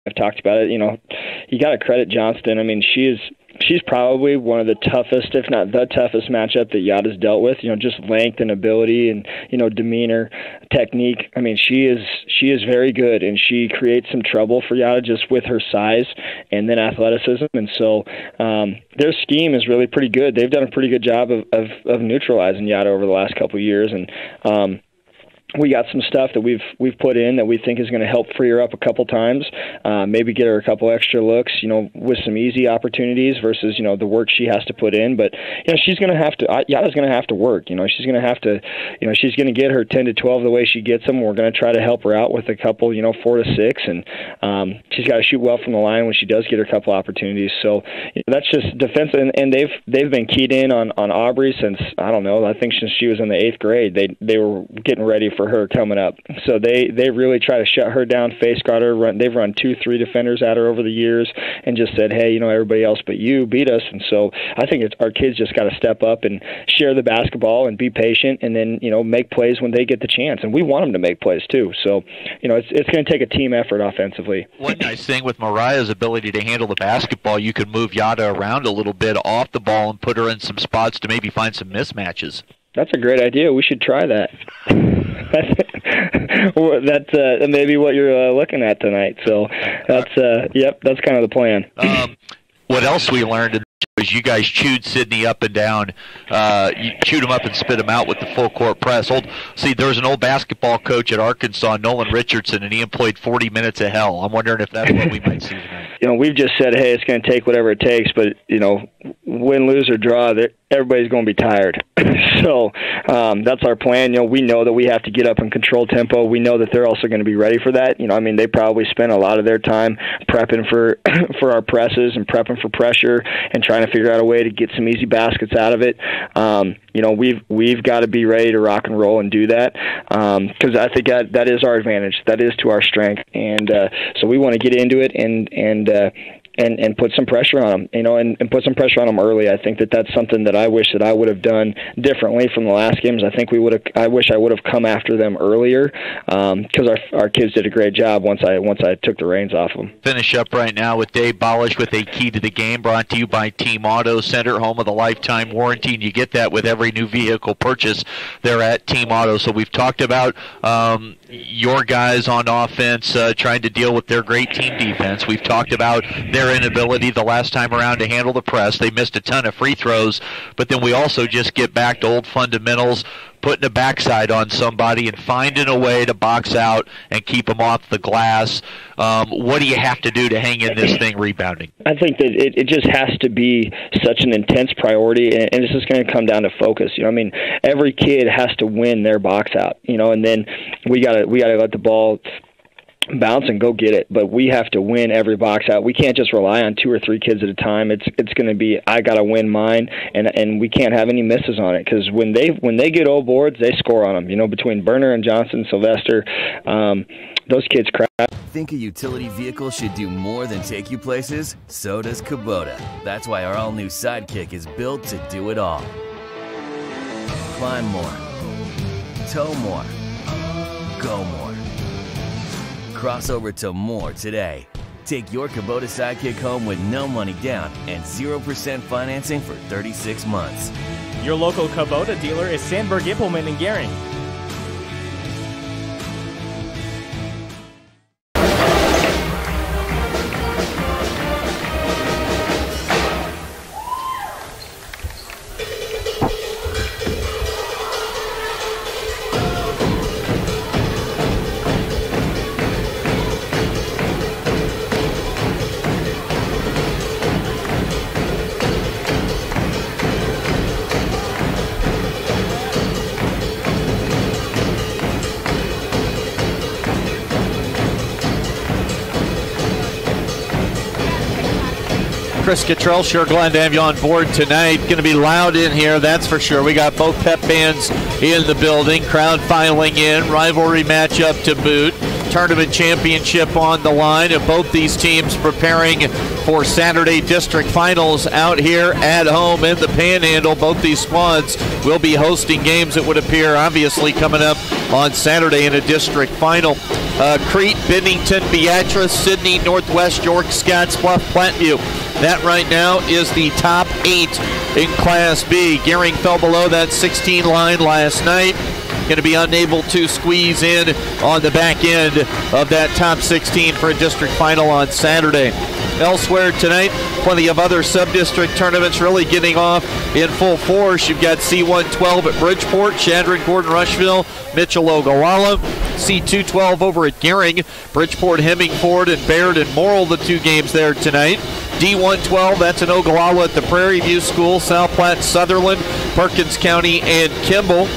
I've talked about it. You know, you got to credit Johnston. I mean, she's probably one of the toughest, if not the toughest matchup that Yada's dealt with. You know, just length and ability and, you know, demeanor, technique. I mean, she is very good, and she creates some trouble for Yada just with her size and then athleticism. And so their scheme is really pretty good. They've done a pretty good job of neutralizing Yada over the last couple of years. And we got some stuff that we've put in that we think is going to help free her up a couple times, maybe get her a couple extra looks, you know, with some easy opportunities versus, you know, the work she has to put in. But, you know, she's going to have to, Yada's going to have to work. You know, she's going to have to, you know, she's going to get her 10 to 12 the way she gets them. We're going to try to help her out with a couple, you know, 4 to 6, and she's got to shoot well from the line when she does get her couple opportunities. So, you know, that's just defense, and they've been keyed in on Aubrey since, I don't know, I think since she was in the 8th grade. They were getting ready for her coming up. So they really try to shut her down, face guard her. They've run 2-3 defenders at her over the years and just said, hey, you know, everybody else but you beat us. And so I think our kids just got to step up and share the basketball and be patient, and then, you know, make plays when they get the chance. And we want them to make plays too. So, you know, it's going to take a team effort offensively. One nice thing with Mariah's ability to handle the basketball, you can move Yada around a little bit off the ball and put her in some spots to maybe find some mismatches. That's a great idea. We should try that. That's maybe what you're looking at tonight. So that's that's kind of the plan. What else we learned is you guys chewed Sidney up and down. You chewed him up and spit him out with the full court press. There was an old basketball coach at Arkansas, Nolan Richardson, and he employed 40 minutes of hell. I'm wondering if that's what we might see tonight. You know, we've just said, hey, it's going to take whatever it takes, but, you know, win, lose, or draw, everybody's going to be tired. So that's our plan. You know, we know that we have to get up and control tempo. We know that they're also going to be ready for that. You know, I mean, they probably spend a lot of their time prepping for our presses and prepping for pressure and trying to figure out a way to get some easy baskets out of it. You know, we've got to be ready to rock and roll and do that, because I think that is our advantage. That is to our strength, and so we want to get into it and put some pressure on them, you know, and put some pressure on them early. I think that's something that I wish that I would have done differently from the last games. I think I wish I would have come after them earlier, because our kids did a great job once I took the reins off them. Finish up right now with Dave Bolish with a key to the game, brought to you by Team Auto Center, home of the lifetime warranty, and you get that with every new vehicle purchase there at Team Auto. So we've talked about your guys on offense trying to deal with their great team defense. We've talked about their inability the last time around to handle the press. They missed a ton of free throws, but then we also just get back to old fundamentals, putting a backside on somebody and finding a way to box out and keep them off the glass. What do you have to do to hang in this thing rebounding? I think that it just has to be such an intense priority, and it's just going to come down to focus. You know, I mean, every kid has to win their box out, you know, and then we gotta let the ball bounce and go get it, but we have to win every box out. We can't just rely on 2 or 3 kids at a time. It's going to be, I got to win mine, and we can't have any misses on it, because when they get old boards, they score on them. You know, between Berner and Johnson, Sylvester, those kids crap. Think a utility vehicle should do more than take you places? So does Kubota. That's why our all-new Sidekick is built to do it all. Climb more, tow more, go more. Cross over to more today. Take your Kubota Sidekick home with no money down and 0% financing for 36 months. Your local Kubota dealer is Sandberg Implement in Gering. Chris Cottrell, sure glad to have you on board tonight. Going to be loud in here, that's for sure. We got both pep bands in the building, crowd filing in, rivalry matchup to boot. tournament championship on the line, and both these teams preparing for Saturday district finals out here at home in the Panhandle. Both these squads will be hosting games, it would appear, obviously coming up on Saturday in a district final. Crete, Bennington, Beatrice, Sidney, Northwest York, Scottsbluff, Platteview. That right now is the top 8 in Class B. Gehring fell below that 16 line last night. Going to be unable to squeeze in on the back end of that top 16 for a district final on Saturday. Elsewhere tonight, plenty of other sub-district tournaments really getting off in full force. You've got C112 at Bridgeport, Chadron, Gordon, Rushville, Mitchell, Ogallala. C212 over at Gehring, Bridgeport, Hemingford, and Baird and Morrill, the 2 games there tonight. D112, that's in Ogallala at the Prairie View School, South Platte, Sutherland, Perkins County, and Kimball.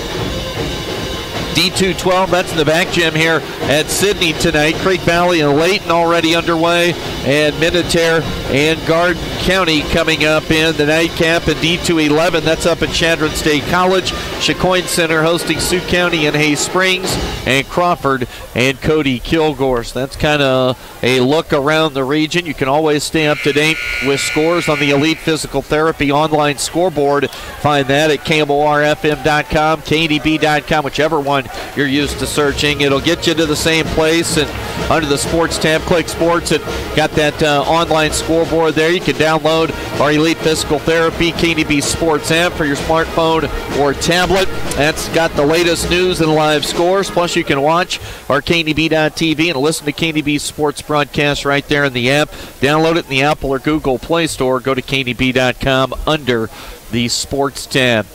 D212, that's in the back gym here at Sidney tonight. Creek Valley and Layton already underway, and Minutair and Garden County coming up in the nightcap. And D211, that's up at Chadron State College. Chacoin Center hosting Sioux County and Hay Springs, and Crawford and Cody Kilgore. So that's kind of a look around the region. You can always stay up to date with scores on the Elite Physical Therapy online scoreboard. Find that at KMORFM.com, KNEB.com, whichever one you're used to searching. It'll get you to the same place, and under the sports tab, click sports, and got that online scoreboard there. You can download our Elite Physical Therapy KNEB Sports app for your smartphone or tablet. That's got the latest news and live scores. Plus, you can watch our KNEB.TV and listen to KNEB Sports broadcasts right there in the app. Download it in the Apple or Google Play Store. Go to KNEB.com under the sports tab.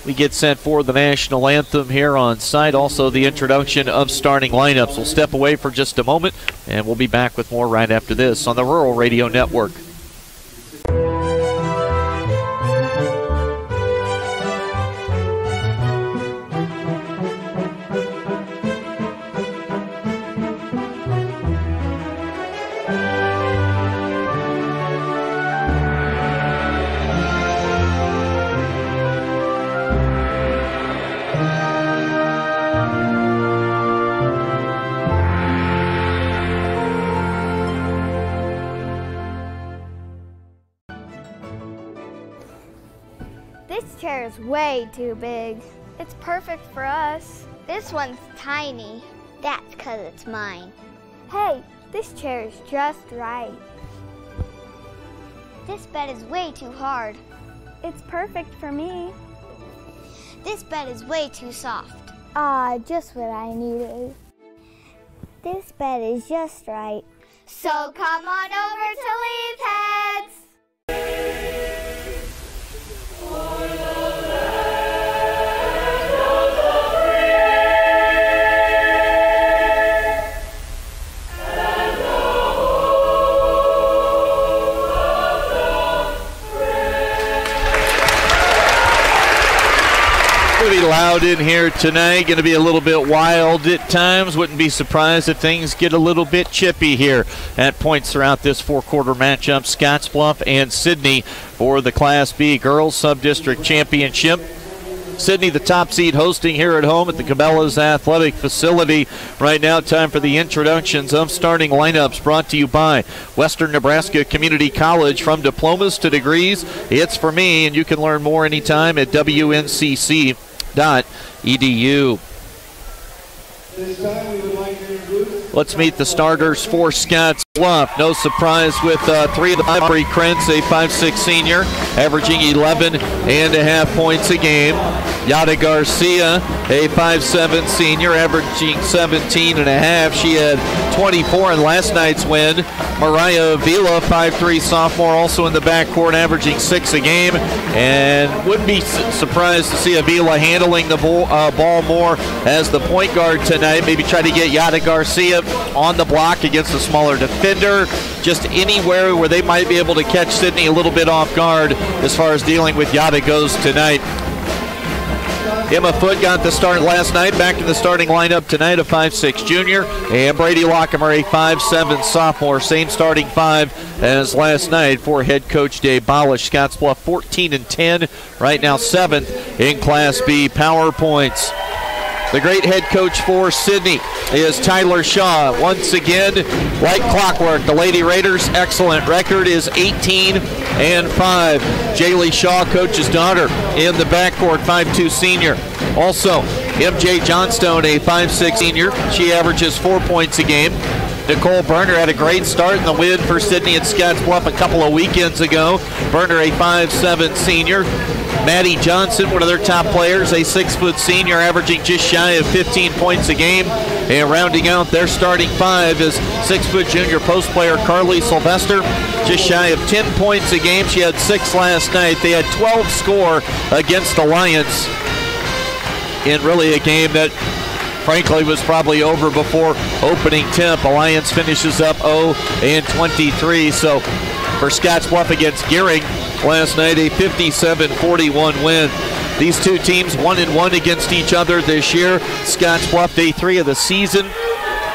We get set for the national anthem here on site. Also, the introduction of starting lineups. We'll step away for just a moment, and we'll be back with more right after this on the Rural Radio Network. This chair is way too big. It's perfect for us. This one's tiny. That's 'cause it's mine. Hey, this chair is just right. This bed is way too hard. It's perfect for me. This bed is way too soft. Ah, just what I needed. This bed is just right. So come on over to Leave Heads. Be loud in here tonight. Going to be a little bit wild at times. Wouldn't be surprised if things get a little bit chippy here at points throughout this 4-quarter matchup. Scottsbluff and Sidney for the Class B Girls Sub-District Championship. Sidney, the top seed, hosting here at home at the Cabela's Athletic Facility. Right now, time for the introductions of starting lineups, brought to you by Western Nebraska Community College. From diplomas to degrees, it's for me, and you can learn more anytime at WNCC.edu. Let's meet the starters for Scottsbluff. No surprise with 3 of the Ivory Krentz, a 5'6" senior, averaging 11.5 points a game. Yada Garcia, a 5'7" senior, averaging 17.5. She had 24 in last night's win. Mariah Avila, 5'3" sophomore, also in the backcourt, averaging 6 a game. And wouldn't be surprised to see Avila handling the ball more as the point guard tonight. Maybe try to get Yada Garcia on the block against a smaller defender. Just anywhere where they might be able to catch Sidney a little bit off guard as far as dealing with Yada goes tonight. Emma Foote got the start last night, back in the starting lineup tonight, a 5'6" junior. And Brady Lockemer, a 5'7" sophomore, same starting 5 as last night for head coach Dave Bolish. Scottsbluff 14-10, right now 7th in Class B power points. The great head coach for Sidney is Tyler Shaw. Once again, like clockwork, the Lady Raiders' excellent record is 18-5. Jaylee Shaw, coach's daughter, in the backcourt, 5'2" senior. Also, MJ Johnstone, a 5'6" senior. She averages 4 points a game. Nicole Berner had a great start in the win for Sidney at Scottsbluff a couple of weekends ago. Berner, a 5'7" senior. Maddie Johnson, one of their top players, a 6' senior, averaging just shy of 15 points a game. And rounding out their starting five is 6' junior post player Carly Sylvester, just shy of 10 points a game. She had 6 last night. They had 12 score against the Lions in really a game that frankly was probably over before opening tip. Alliance finishes up 0-23. So for Scottsbluff against Gearing last night, a 57-41 win. These two teams 1-1 against each other this year. Scottsbluff, day 3 of the season.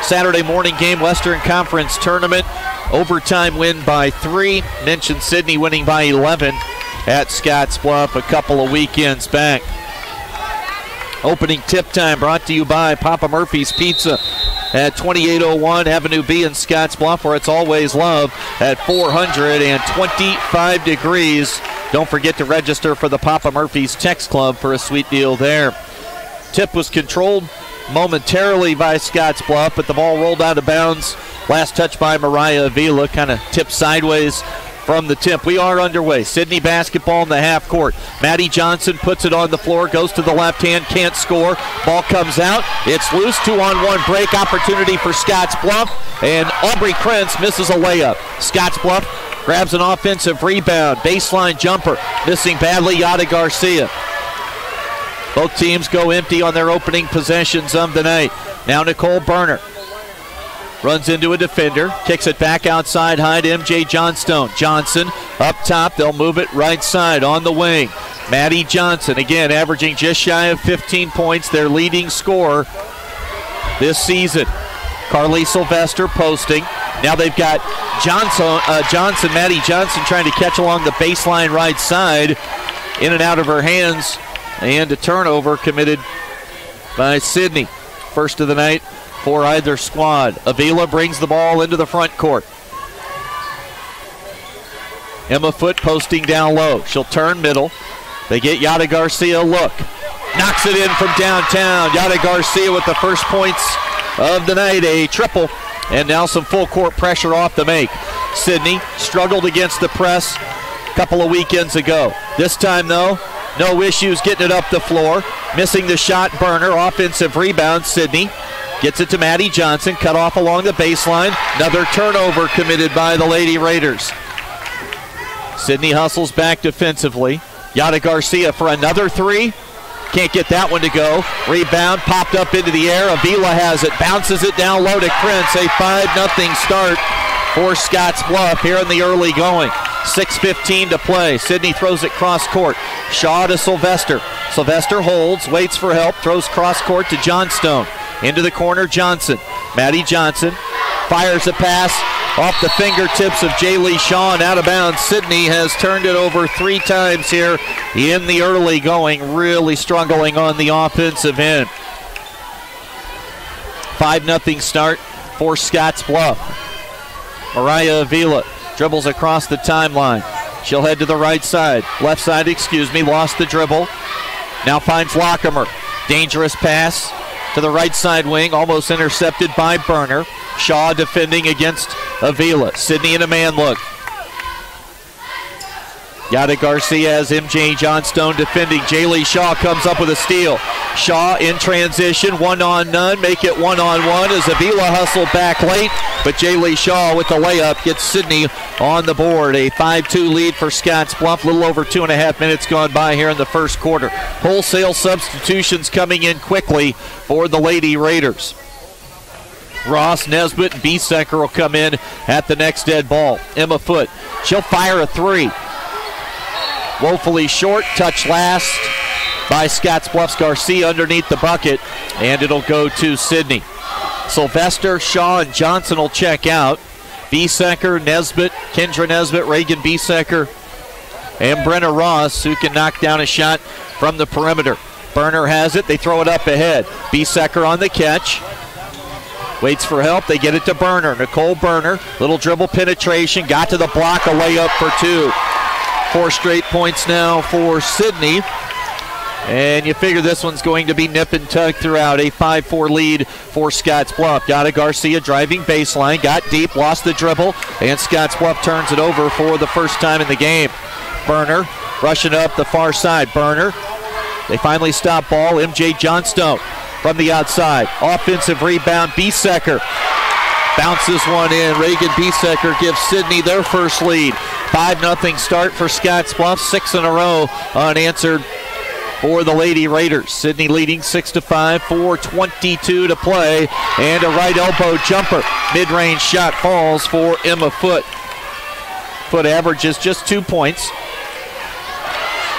Saturday morning game, Western Conference Tournament. Overtime win by 3. Mentioned Sidney winning by 11 at Scottsbluff a couple of weekends back. Opening tip time brought to you by Papa Murphy's Pizza at 2801 Avenue B in Scottsbluff, where it's always love at 425 degrees. Don't forget to register for the Papa Murphy's Text Club for a sweet deal there. Tip was controlled momentarily by Scottsbluff, but the ball rolled out of bounds. Last touch by Mariah Avila, kind of tipped sideways from the tip. We are underway. Sidney basketball in the half court. Maddie Johnson puts it on the floor, goes to the left hand, can't score. Ball comes out. It's loose. 2-on-1 break opportunity for Scottsbluff, and Aubrey Krentz misses a layup. Scottsbluff grabs an offensive rebound. Baseline jumper. Missing badly, Yada Garcia. Both teams go empty on their opening possessions of the night. Now Nicole Berner runs into a defender, kicks it back outside high to MJ Johnstone. Johnson up top, they'll move it right side on the wing. Maddie Johnson, again, averaging just shy of 15 points, their leading scorer this season. Carly Sylvester posting. Now they've got Maddie Johnson trying to catch along the baseline right side. In and out of her hands, and a turnover committed by Sidney. First of the night for either squad. Avila brings the ball into the front court. Emma Foote posting down low. She'll turn middle. They get Yada Garcia a look. Knocks it in from downtown. Yada Garcia with the first points of the night, a triple. And now some full court pressure off the make. Sidney struggled against the press a couple of weekends ago. This time though, no issues getting it up the floor. Missing the shot, Berner. Offensive rebound, Sidney. Gets it to Maddie Johnson, cut off along the baseline. Another turnover committed by the Lady Raiders. Sidney hustles back defensively. Yada Garcia for another three. Can't get that one to go. Rebound popped up into the air. Avila has it, bounces it down low to Krentz. A 5-0 start for Scottsbluff here in the early going. 6:15 to play. Sidney throws it cross court. Shaw to Sylvester. Sylvester holds, waits for help, throws cross court to Johnstone. Into the corner, Johnson. Maddie Johnson fires a pass off the fingertips of Jaylee Shaw and out of bounds. Sidney has turned it over 3 times here in the early going, really struggling on the offensive end. 5-0 start for Scottsbluff. Mariah Avila dribbles across the timeline. She'll head to the right side. Left side, lost the dribble. Now finds Lockemer. Dangerous pass to the right side wing, almost intercepted by Berner. Shaw defending against Avila. Sidney in a man look. Yada Garcia has MJ Johnstone defending. Jaylee Shaw comes up with a steal. Shaw in transition, 1-on-none, make it 1-on-1 as Avila hustled back late, but Jaylee Shaw with the layup gets Sidney on the board. A 5-2 lead for Scottsbluff. A little over 2.5 minutes gone by here in the first quarter. Wholesale substitutions coming in quickly for the Lady Raiders. Ross, Nesbitt, and Biesecker will come in at the next dead ball. Emma Foote, she'll fire a 3. Woefully short, touch last by Scottsbluff's Garcia underneath the bucket, and it'll go to Sidney. Sylvester, Shaw, and Johnson will check out. Biesecker, Nesbitt, Kendra Nesbitt, Reagan Biesecker, and Brenna Ross, who can knock down a shot from the perimeter. Burner has it. They throw it up ahead. B-Secker on the catch. Waits for help. They get it to Burner. Nicole Burner. Little dribble penetration. Got to the block. A layup for 2. 4 straight points now for Sidney. And you figure this one's going to be nip and tuck throughout. A 5-4 lead for Scottsbluff. Got a Garcia driving baseline. Got deep. Lost the dribble. And Scottsbluff turns it over for the first time in the game. Burner rushing up the far side. Burner. They finally stop ball. MJ Johnstone from the outside. Offensive rebound. B-Secker bounces one in. Reagan B-Secker gives Sidney their first lead. 5-0 start for Scottsbluff. 6 in a row unanswered for the Lady Raiders. Sidney leading 6-5. 4:22 to play. And a right elbow jumper. Mid-range shot falls for Emma Foote. Foote averages just 2 points.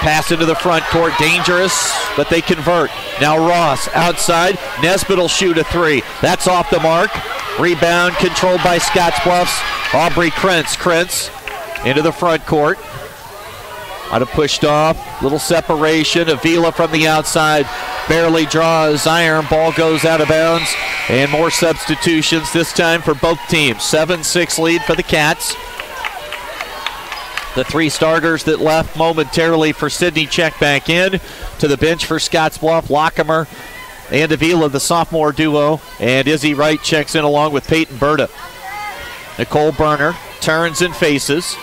Pass into the front court, dangerous, but they convert. Now Ross outside. Nesbitt will shoot a 3. That's off the mark. Rebound controlled by Scottsbluff's Aubrey Krentz. Krentz into the front court. Might have pushed off. Little separation. Avila from the outside barely draws iron. Ball goes out of bounds. And more substitutions this time for both teams. 7-6 lead for the Cats. The 3 starters that left momentarily for Sidney check back in. To the bench for Scottsbluff, Lockemer and Avila, the sophomore duo. And Izzy Wright checks in along with Peyton Berta. Nicole Burner turns and faces.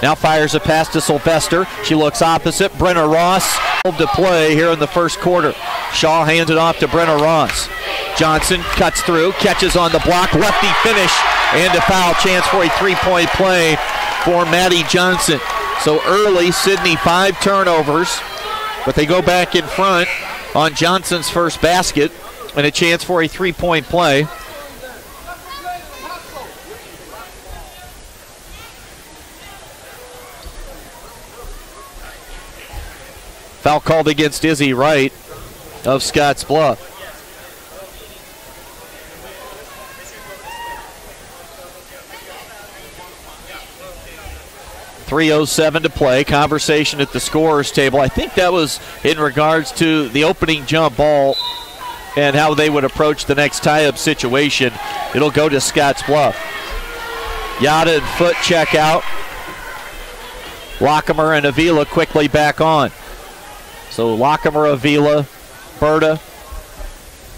Now fires a pass to Sylvester. She looks opposite. Brenna Ross to play here in the first quarter. Shaw hands it off to Brenna Ross. Johnson cuts through, catches on the block. Lefty finish and a foul. Chance for a 3-point play for Maddie Johnson. So early, Sidney 5 turnovers, but they go back in front on Johnson's first basket and a chance for a 3-point play. Foul called against Izzy Wright of Scottsbluff. .307 to play. Conversation at the scorer's table. I think that was in regards to the opening jump ball and how they would approach the next tie-up situation. It'll go to Scottsbluff. Yada and Foote check out. Lockemer and Avila quickly back on. So Lockemer, Avila, Berta,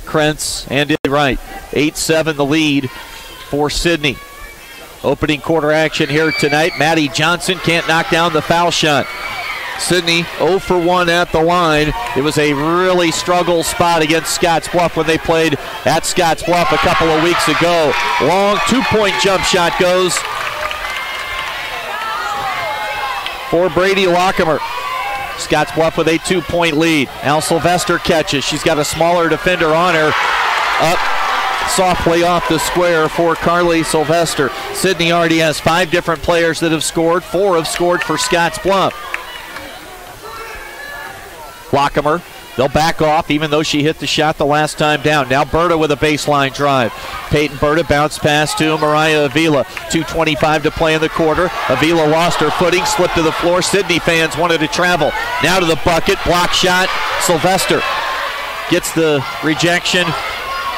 Krentz, and Izzy Wright. 8-7 the lead for Sidney. Opening quarter action here tonight. Maddie Johnson can't knock down the foul shot. Sidney 0 for 1 at the line. It was a really struggle spot against Scottsbluff when they played at Scottsbluff a couple of weeks ago. Long 2-point jump shot goes for Brady Lockemer. Scottsbluff with a 2-point lead. Al Sylvester catches. She's got a smaller defender on her. Up softly off the square for Carly Sylvester. Sidney already has 5 different players that have scored. 4 have scored for Scottsbluff. Lockemer, they'll back off even though she hit the shot the last time down. Now Berta with a baseline drive. Peyton Berta bounce pass to Mariah Avila. 2:25 to play in the quarter. Avila lost her footing, slipped to the floor. Sidney fans wanted to travel. Now to the bucket, block shot. Sylvester gets the rejection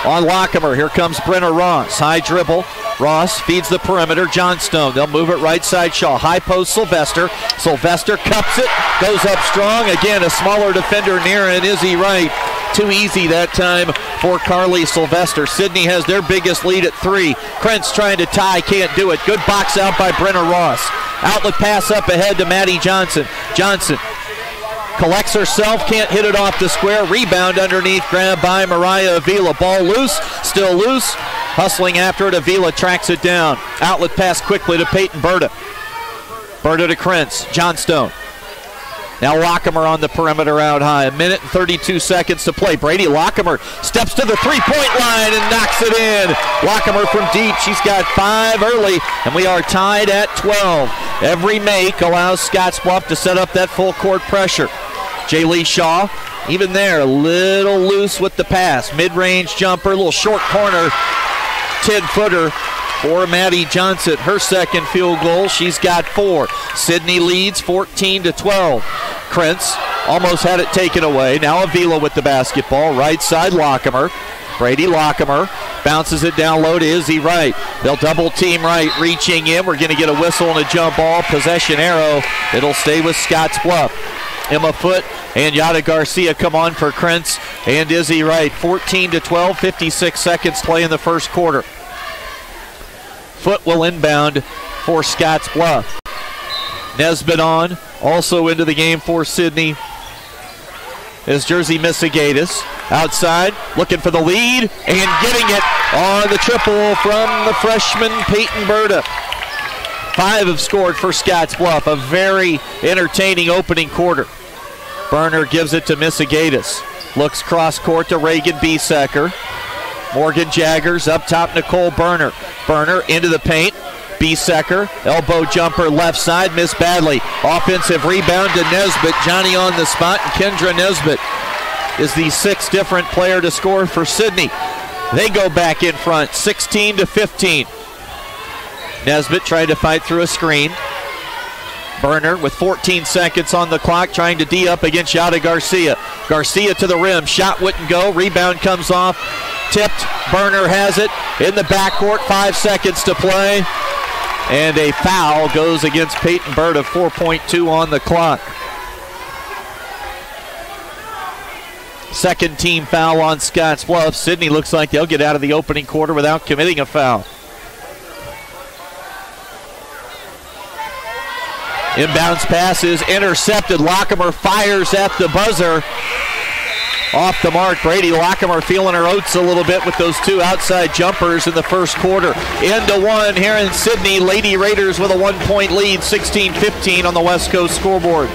on Lockemer. Here comes Brenna Ross. High dribble. Ross feeds the perimeter. Johnstone. They'll move it right side. Shaw. High post Sylvester. Sylvester cups it. Goes up strong. Again, a smaller defender near and Izzy Wright. Too easy that time for Carly Sylvester. Sidney has their biggest lead at 3. Krentz trying to tie. Can't do it. Good box out by Brenna Ross. Outlet pass up ahead to Maddie Johnson. Johnson collects herself, can't hit it off the square. Rebound underneath, grabbed by Mariah Avila. Ball loose, still loose. Hustling after it, Avila tracks it down. Outlet pass quickly to Peyton Berta. Berta to Krentz, Johnstone. Now Lockemer on the perimeter out high. 1 minute and 32 seconds to play. Brady Lockemer steps to the 3-point line and knocks it in. Lockemer from deep. She's got 5 early, and we are tied at 12. Every make allows Scottsbluff to set up that full court pressure. Jaylee Shaw, even there, a little loose with the pass. Mid-range jumper, little short corner, 10-footer for Maddie Johnson. Her second field goal, she's got 4. Sidney leads 14-12. Krentz almost had it taken away. Now Avila with the basketball. Right side, Lockemer. Brady Lockemer bounces it down low to Izzy Wright. They'll double team Wright, reaching in. We're going to get a whistle and a jump ball. Possession arrow. It'll stay with Scottsbluff. Emma Foote and Yada Garcia come on for Krentz and Izzy Wright. 14-12, 56 seconds play in the first quarter. Foote will inbound for Scottsbluff. Nesbitt on, also into the game for Sidney is Jersey Missigatis. Outside, looking for the lead, and getting it on the triple from the freshman Peyton Berta. 5 have scored for Scottsbluff. A very entertaining opening quarter. Berner gives it to Missigatis. Looks cross court to Reagan Biesecker. Morgan Jaggers up top, Nicole Berner. Berner into the paint. Biesecker, elbow jumper left side, missed badly. Offensive rebound to Nesbitt. Johnny on the spot, and Kendra Nesbitt is the 6th different player to score for Sidney. They go back in front, 16-15. Nesbitt trying to fight through a screen. Berner with 14 seconds on the clock, trying to D up against Yada Garcia. Garcia to the rim, shot wouldn't go, rebound comes off, tipped. Berner has it in the backcourt, 5 seconds to play. And a foul goes against Peyton Berta, 4.2 on the clock. Second team foul on Scottsbluff. Sidney looks like they'll get out of the opening quarter without committing a foul. Inbounds pass is intercepted. Lockemer fires at the buzzer. Off the mark, Brady Lockemer feeling her oats a little bit with those 2 outside jumpers in the first quarter. Into 1 here in Sidney. Lady Raiders with a 1-point lead, 16-15 on the West Coast scoreboard.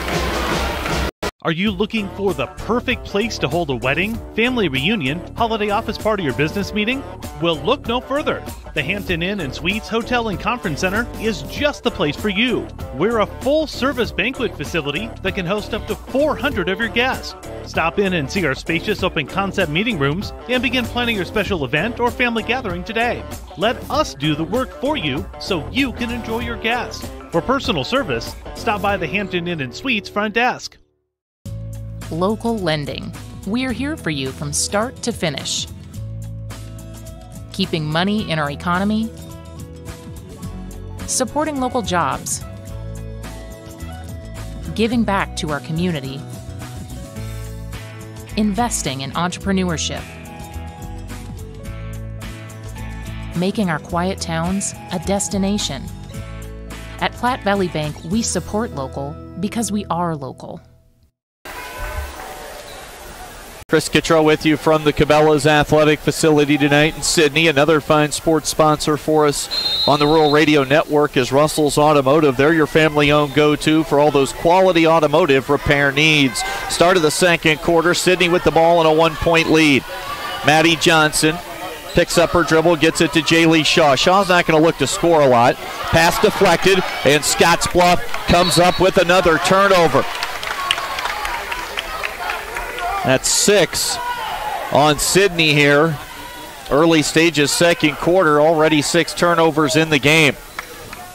Are you looking for the perfect place to hold a wedding, family reunion, holiday office party, or business meeting? Well, look no further. The Hampton Inn and Suites Hotel and Conference Center is just the place for you. We're a full-service banquet facility that can host up to 400 of your guests. Stop in and see our spacious open-concept meeting rooms and begin planning your special event or family gathering today. Let us do the work for you so you can enjoy your guests. For personal service, stop by the Hampton Inn and Suites front desk. Local lending. We're here for you from start to finish. Keeping money in our economy, supporting local jobs, giving back to our community, investing in entrepreneurship, making our quiet towns a destination. At Platte Valley Bank, we support local because we are local. Chris Kittrell with you from the Cabela's Athletic Facility tonight in Sidney. Another fine sports sponsor for us on the Rural Radio Network is Russell's Automotive. They're your family-owned go-to for all those quality automotive repair needs. Start of the second quarter, Sidney with the ball and a 1-point lead. Maddie Johnson picks up her dribble, gets it to Jaylee Shaw. Shaw's not going to look to score a lot. Pass deflected, and Scottsbluff comes up with another turnover. That's 6 on Sidney here. Early stages, second quarter, already 6 turnovers in the game.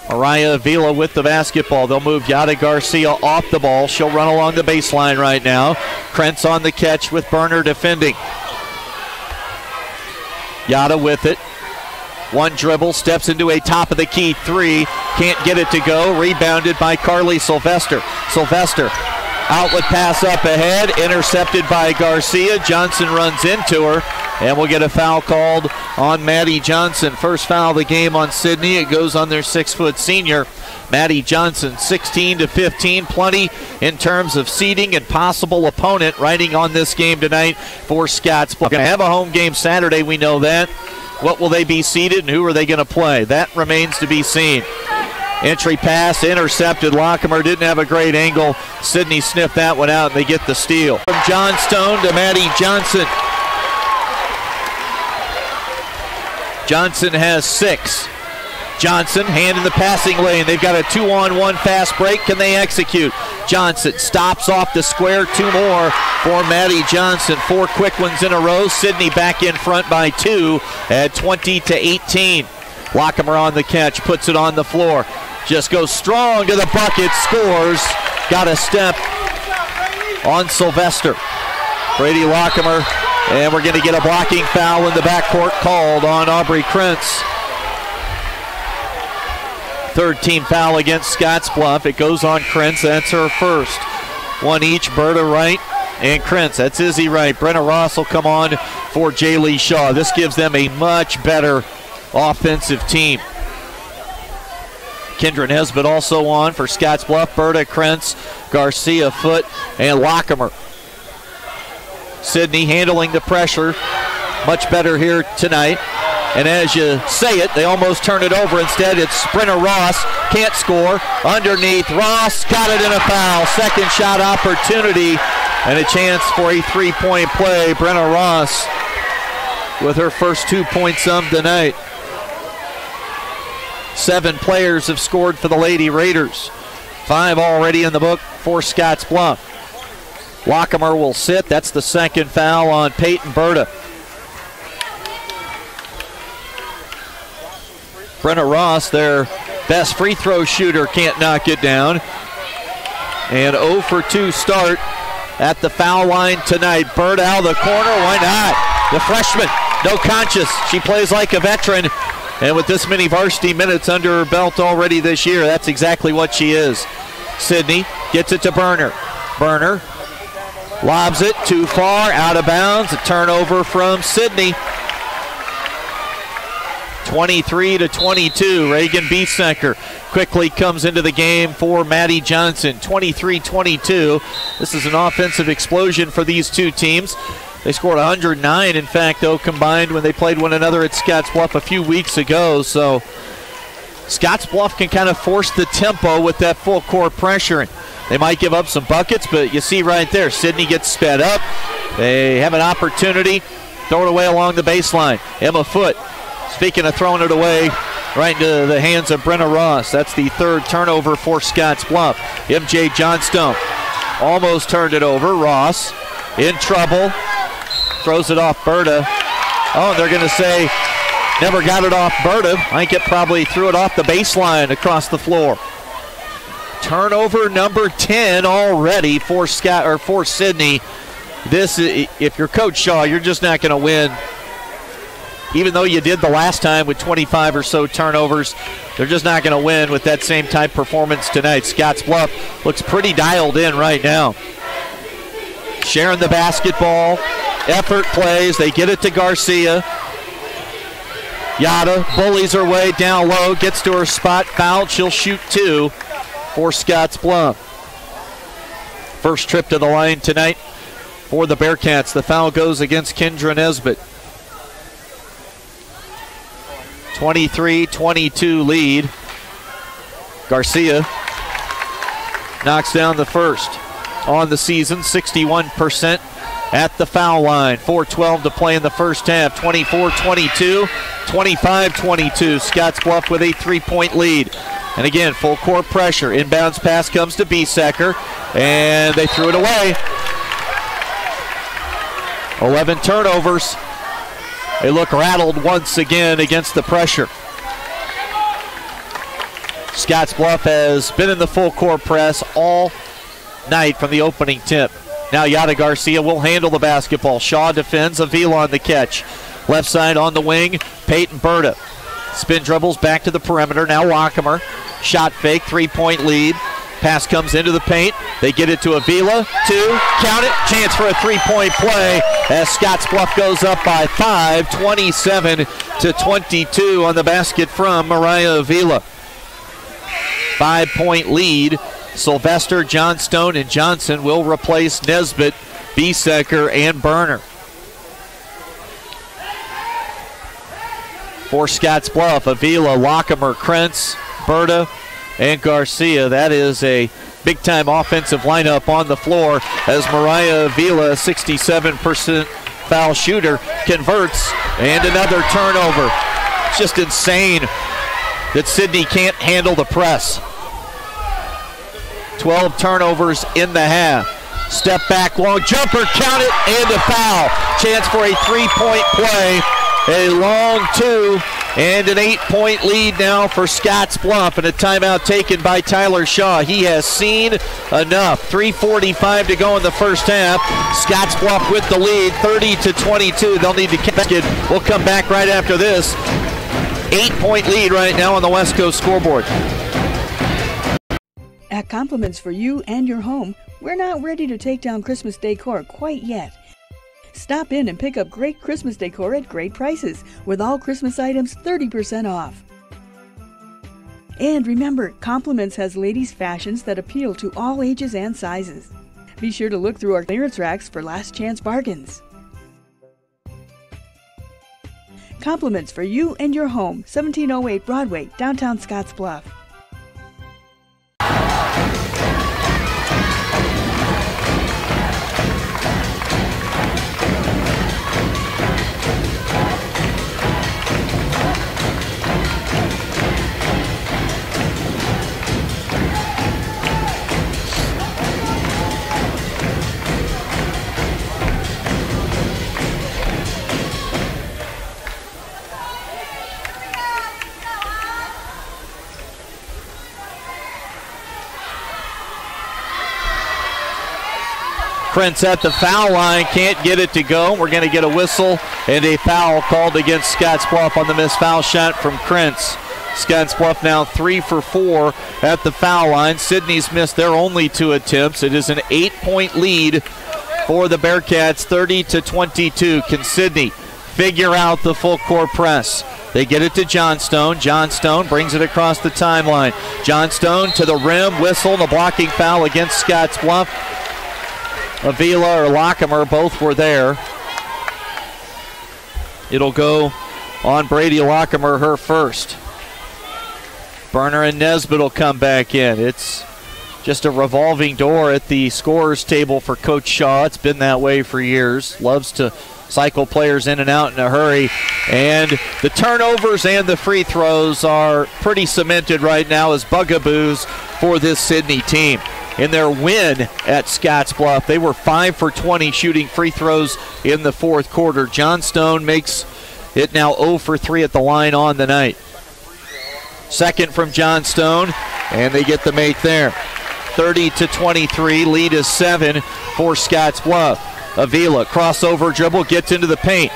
Mariah Avila with the basketball. They'll move Yada Garcia off the ball. She'll run along the baseline right now. Krentz on the catch with Berner defending. Yada with it. One dribble, steps into a top-of-the-key 3. Can't get it to go. Rebounded by Carly Sylvester. Sylvester. Outlet pass up ahead, intercepted by Garcia. Johnson runs into her, and we'll get a foul called on Maddie Johnson. First foul of the game on Sidney. It goes on their 6-foot senior, Maddie Johnson. 16-15, plenty in terms of seeding and possible opponent riding on this game tonight for Scottsbluff. Going to have a home game Saturday, we know that. What will they be seeded, and who are they going to play? That remains to be seen. Entry pass intercepted. Lockemer didn't have a great angle. Sidney sniffed that one out, and they get the steal. From Johnstone to Maddie Johnson. Johnson has 6. Johnson, hand in the passing lane. They've got a 2-on-1 fast break. Can they execute? Johnson stops off the square. 2 more for Maddie Johnson. 4 quick ones in a row. Sidney back in front by 2 at 20-18. Lockemer on the catch, puts it on the floor. Just goes strong to the bucket, scores. Got a step on Sylvester. Brady Lockemer, and we're going to get a blocking foul in the backcourt called on Aubrey Krentz. Third team foul against Scottsbluff. It goes on Krentz. That's her first. One each, Berta Wright and Krentz. That's Izzy Wright. Brenna Ross will come on for Jaylee Shaw. This gives them a much better offensive team. Kendra Nesbitt also on for Scottsbluff. Berta, Krentz, Garcia, Foote, and Lockemer. Sidney handling the pressure much better here tonight. And as you say it, they almost turn it over. Instead, it's Brenna Ross. Can't score. Underneath. Ross got it in a foul. Second shot opportunity and a chance for a three-point play. Brenna Ross with her first 2 points of the night. 7 players have scored for the Lady Raiders. 5 already in the book for Scottsbluff. Lockemer will sit. That's the second foul on Peyton Berta. Brenna Ross, their best free throw shooter, can't knock it down. And 0 for 2 start at the foul line tonight. Berta out of the corner, why not? The freshman, no conscience. She plays like a veteran. And with this many varsity minutes under her belt already this year, that's exactly what she is. Sidney gets it to Burner. Burner lobs it too far, out of bounds. A turnover from Sidney. 23-22. Reagan Biesecker quickly comes into the game for Maddie Johnson. 23-22. This is an offensive explosion for these two teams. They scored 109, in fact, though, combined when they played one another at Scottsbluff a few weeks ago. So Scottsbluff can kind of force the tempo with that full court pressure. They might give up some buckets, but you see right there, Sidney gets sped up. They have an opportunity. Throw it away along the baseline. Emma Foote. Speaking of throwing it away, right into the hands of Brenna Ross. That's the third turnover for Scottsbluff. MJ Johnstone almost turned it over. Ross in trouble. Throws it off Berta. Oh, and they're going to say never got it off Berta. I think it probably threw it off the baseline across the floor. Turnover number 10 already for Sidney. This, if you're Coach Shaw, you're just not going to win. Even though you did the last time with 25 or so turnovers, they're just not going to win with that same type performance tonight. Scottsbluff looks pretty dialed in right now. Sharing the basketball, effort plays, they get it to Garcia. Yada bullies her way down low, gets to her spot, fouled, she'll shoot 2 for Scottsbluff. First trip to the line tonight for the Bearcats. The foul goes against Kendra Nesbitt. 23-22 lead. Garcia knocks down the first on the season, 61% at the foul line. 4:12 to play in the first half. 24-22, 25-22. Scottsbluff with a 3-point lead. And again, full court pressure. Inbounds pass comes to Biesecker, and they threw it away. 11 turnovers. They look rattled once again against the pressure. Scottsbluff has been in the full court press all night from the opening tip. Now Yada Garcia will handle the basketball. Shaw defends. Avila on the catch. Left side on the wing, Peyton Berta. Spin dribbles back to the perimeter. Now Lockemer. Shot fake, 3-point lead. Pass comes into the paint. They get it to Avila. 2, count it. Chance for a 3-point play as Scottsbluff goes up by 5, 27-22 on the basket from Mariah Avila. 5-point lead. Sylvester, Johnstone, and Johnson will replace Nesbitt, Biesecker, and Burner. For Scottsbluff, Avila, Lockemer, Krentz, Berta, and Garcia. That is a big-time offensive lineup on the floor as Mariah Avila, 67% foul shooter, converts, and another turnover. It's just insane that Sidney can't handle the press. 12 turnovers in the half. Step back, long jumper, count it, and a foul. Chance for a 3-point play. A long 2 And an 8-point lead now for Scottsbluff, and a timeout taken by Tyler Shaw. He has seen enough. 3:45 to go in the first half. Scottsbluff with the lead, 30-22. They'll need to catch it. We'll come back right after this. 8-point lead right now on the West Coast scoreboard. At Compliments for You and your home, we're not ready to take down Christmas decor quite yet. Stop in and pick up great Christmas decor at great prices, with all Christmas items 30% off. And remember, Compliments has ladies' fashions that appeal to all ages and sizes. Be sure to look through our clearance racks for last chance bargains. Compliments for You and your home, 1708 Broadway, downtown Scottsbluff. Prince at the foul line, can't get it to go. We're going to get a whistle and a foul called against Scottsbluff on the missed foul shot from Prince. Scottsbluff now 3 for 4 at the foul line. Sidney's missed their only 2 attempts. It is an 8-point lead for the Bearcats, 30-22. Can Sidney figure out the full court press? They get it to Johnstone. Johnstone brings it across the timeline. Johnstone to the rim, whistle, and a blocking foul against Scottsbluff. Avila or Lockemer, both were there. It'll go on Brady Lockemer, her first. Berner and Nesbitt will come back in. It's just a revolving door at the scorer's table for Coach Shaw. It's been that way for years. Loves to cycle players in and out in a hurry. And the turnovers and the free throws are pretty cemented right now as bugaboos for this Sidney team. In their win at Scottsbluff, they were 5 for 20 shooting free throws in the fourth quarter. Johnstone makes it now 0 for 3 at the line on the night. Second from Johnstone, and they get the make there. 30-23, lead is 7 for Scottsbluff. Avila, crossover dribble, gets into the paint.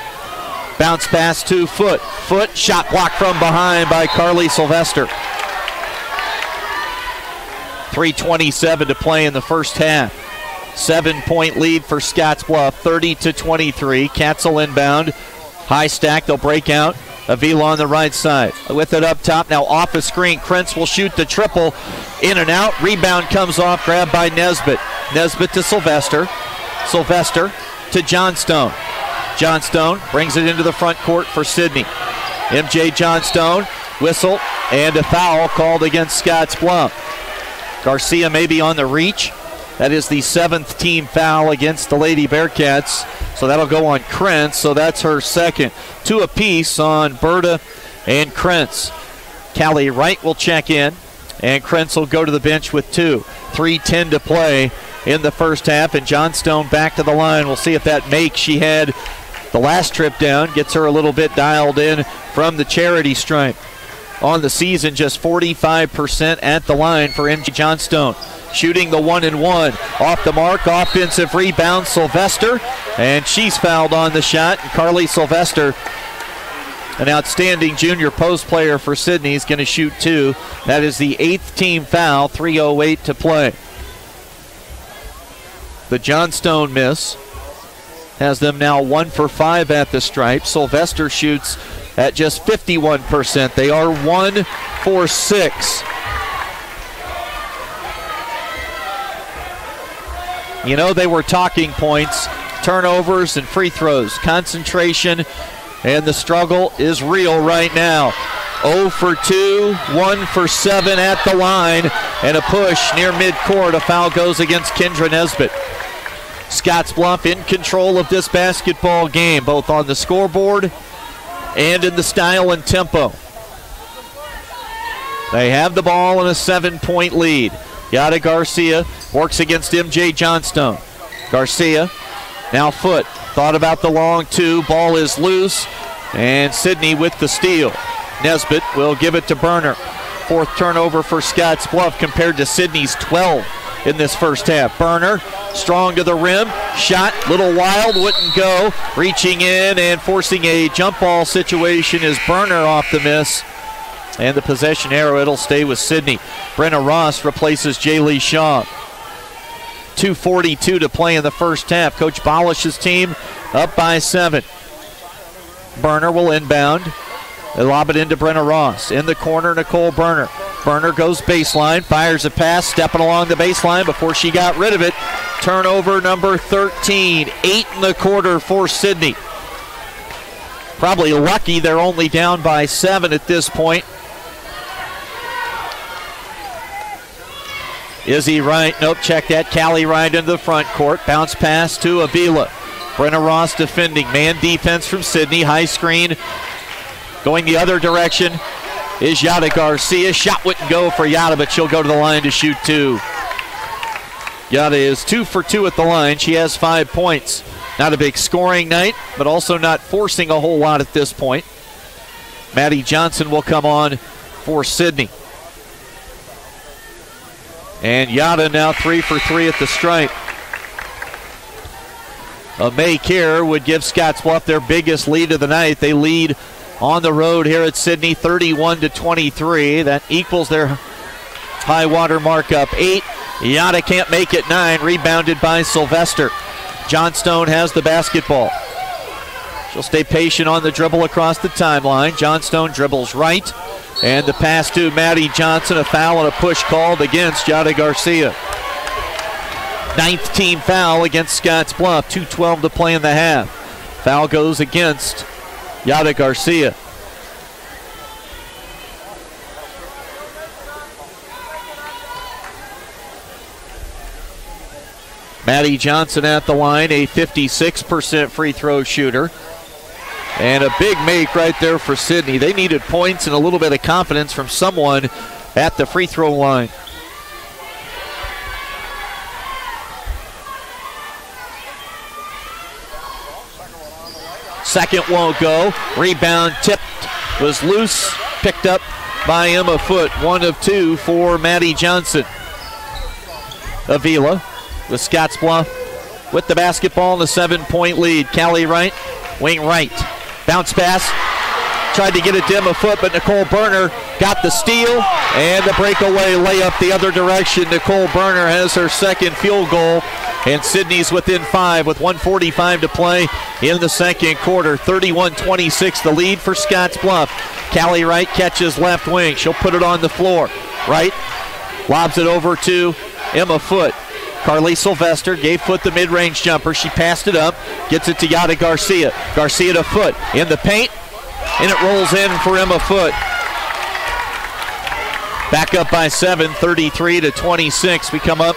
Bounce pass to Foot. Foot, shot blocked from behind by Carly Sylvester. 3:27 to play in the first half. 7-point lead for Scottsbluff, 30-23. Katzel inbound. High stack, they'll break out. Avila on the right side. With it up top, now off a screen. Krentz will shoot the triple. In and out. Rebound comes off, grabbed by Nesbitt. Nesbitt to Sylvester. Sylvester to Johnstone. Johnstone brings it into the front court for Sidney. MJ Johnstone, whistle, and a foul called against Scottsbluff. Garcia may be on the reach. That is the 7th team foul against the Lady Bearcats. So that'll go on Krentz. So that's her second. 2 apiece on Berta and Krentz. Callie Wright will check in, and Krentz will go to the bench with 2. 3:10 to play in the first half, and Johnstone back to the line. We'll see if that make she had the last trip down gets her a little bit dialed in from the charity stripe. On the season, just 45% at the line for MJ Johnstone. Shooting the 1-and-1. Off the mark, offensive rebound, Sylvester. And she's fouled on the shot. And Carly Sylvester, an outstanding junior post player for Sidney, is going to shoot 2. That is the 8th team foul, 3:08 to play. The Johnstone miss has them now 1 for 5 at the stripe. Sylvester shoots at just 51%. They are 1 for 6. You know, they were talking points, turnovers and free throws. Concentration and the struggle is real right now. 0 for 2, 1 for 7 at the line, and a push near midcourt. A foul goes against Kendra Nesbitt. Scottsbluff in control of this basketball game, both on the scoreboard and in the style and tempo. They have the ball in a 7-point lead. Yada Garcia works against MJ Johnstone. Garcia, now Foot, thought about the long 2. Ball is loose, and Sidney with the steal. Nesbitt will give it to Burner. 4th turnover for Scottsbluff compared to Sidney's 12 in this first half. Burner, strong to the rim, shot, little wild, wouldn't go. Reaching in and forcing a jump ball situation is Burner off the miss. And the possession arrow, it'll stay with Sidney. Brenna Ross replaces Jaylee Shaw. 2:42 to play in the first half. Coach Bolish's team up by 7. Burner will inbound. They lob it into Brenna Ross. In the corner, Nicole Burner. Burner goes baseline, fires a pass, stepping along the baseline before she got rid of it. Turnover number 13. 8 in the quarter for Sidney. Probably lucky they're only down by 7 at this point. Izzy Wright, nope, check that. Callie Wright into the front court. Bounce pass to Avila. Brenna Ross defending. Man defense from Sidney. High screen. Going the other direction is Yada Garcia. Shot wouldn't go for Yada, but she'll go to the line to shoot 2. Yada is 2 for 2 at the line. She has 5 points. Not a big scoring night, but also not forcing a whole lot at this point. Maddie Johnson will come on for Sidney. And Yada now 3 for 3 at the stripe. A May Kerr would give Scottsbluff their biggest lead of the night. They lead on the road here at Sidney 31-23. That equals their high water mark up 8. Yada can't make it 9. Rebounded by Sylvester. Johnstone has the basketball. She'll stay patient on the dribble across the timeline. Johnstone dribbles right. And the pass to Maddie Johnson. A foul and a push called against Yada Garcia. 9th team foul against Scottsbluff. 2:12 to play in the half. Foul goes against Yada Garcia. Maddie Johnson at the line, a 56% free throw shooter. And a big make right there for Sidney. They needed points and a little bit of confidence from someone at the free throw line. Second won't go. Rebound tipped, was loose, picked up by Emma Foote. 1 of 2 for Maddie Johnson. Avila with Scottsbluff with the basketball and a 7-point lead. Callie Wright, wing right. Bounce pass. Tried to get it to Emma Foote, but Nicole Burner got the steal and the breakaway layup the other direction. Nicole Burner has her second field goal, and Sidney's within 5 with 1:45 to play in the second quarter. 31-26 the lead for Scottsbluff. Callie Wright catches left wing. She'll put it on the floor. Wright lobs it over to Emma Foote. Carly Sylvester gave Foote the mid-range jumper. She passed it up, gets it to Yada Garcia. Garcia to Foote in the paint, and it rolls in for Emma Foote. Back up by 7, 33-26. We come up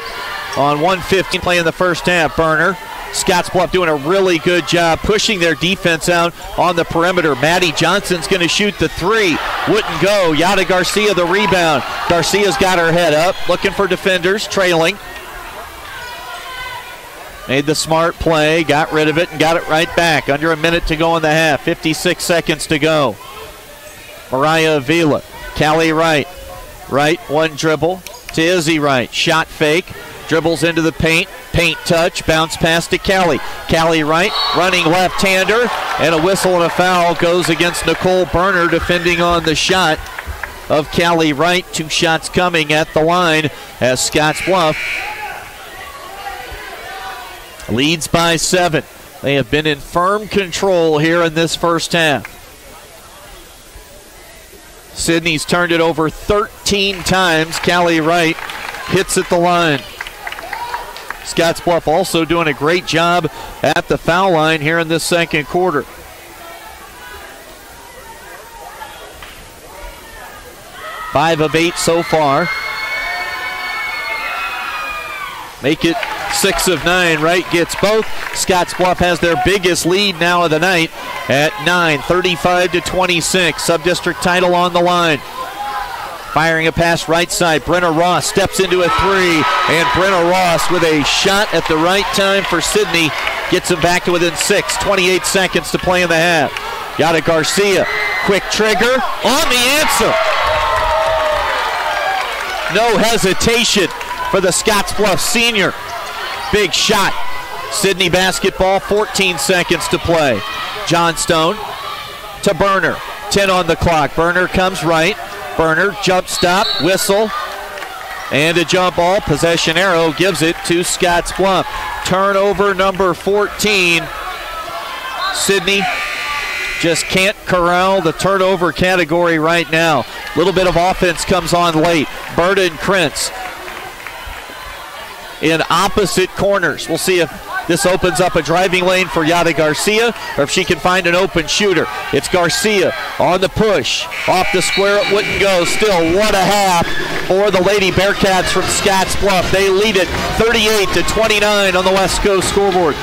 on 1:15 play in the first half. Burner, Scottsbluff doing a really good job pushing their defense out on the perimeter. Maddie Johnson's going to shoot the 3. Wouldn't go. Yada Garcia the rebound. Garcia's got her head up, looking for defenders, trailing. Made the smart play, got rid of it, and got it right back. Under a minute to go in the half. 56 seconds to go. Mariah Avila. Callie Wright. Wright, one dribble to Izzy Wright. Shot fake. Dribbles into the paint. Paint touch. Bounce pass to Callie. Callie Wright running left-hander. And a whistle and a foul goes against Nicole Burner defending on the shot of Callie Wright. 2 shots coming at the line as Scottsbluff leads by 7. They have been in firm control here in this first half. Sidney's turned it over 13 times. Callie Wright hits at the line. Scottsbluff also doing a great job at the foul line here in this second quarter. Five of 8 so far. Make it 6 of 9. Wright gets both. Scottsbluff has their biggest lead now of the night at 9, 35-26. Sub-district title on the line. Firing a pass right side. Brenna Ross steps into a 3. And Brenna Ross with a shot at the right time for Sidney. Gets him back to within 6. 28 seconds to play in the half. Yada Garcia Quick trigger on the answer. No hesitation for the Scottsbluff senior. Big shot. Sidney basketball, 14 seconds to play. Johnstone to Burner. 10 on the clock. Burner comes right. Burner, jump stop, whistle, and a jump ball. Possession arrow gives it to Scottsbluff. Turnover number 14. Sidney just can't corral the turnover category right now. A little bit of offense comes on late. Berta and Krentz in opposite corners. We'll see if this opens up a driving lane for Yada Garcia, or if she can find an open shooter. It's Garcia on the push. Off the square, it wouldn't go. Still, what a half for the Lady Bearcats from Scottsbluff. They lead it 38-29 on the West Coast scoreboard.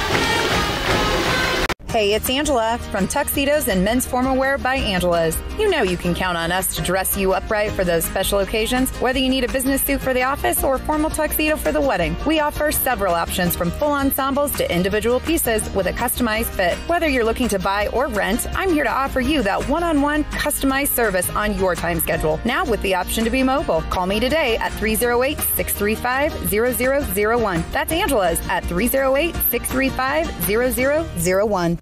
Hey, it's Angela from Tuxedos and Men's Formal Wear by Angela's. You know you can count on us to dress you up right for those special occasions, whether you need a business suit for the office or a formal tuxedo for the wedding. We offer several options from full ensembles to individual pieces with a customized fit. Whether you're looking to buy or rent, I'm here to offer you that one-on-one customized service on your time schedule. Now with the option to be mobile. Call me today at 308-635-0001. That's Angela's at 308-635-0001.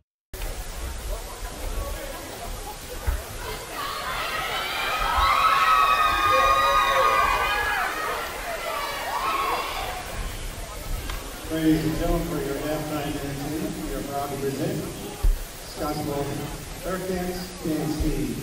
Ladies and gentlemen, for your halftime entertainment, we are proud to present Scottsbluff Bearcats Dance Team.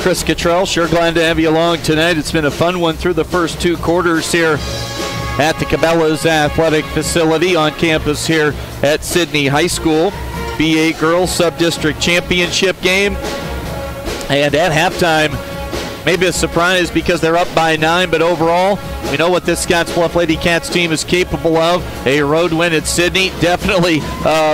Chris Cottrell, sure glad to have you along tonight. It's been a fun one through the first two quarters here at the Cabela's Athletic Facility on campus here at Sidney High School. B-8 Girls Sub-District Championship game. And at halftime, maybe a surprise because they're up by 9, but overall, we know what this Scottsbluff Lady Cats team is capable of. A road win at Sidney, definitely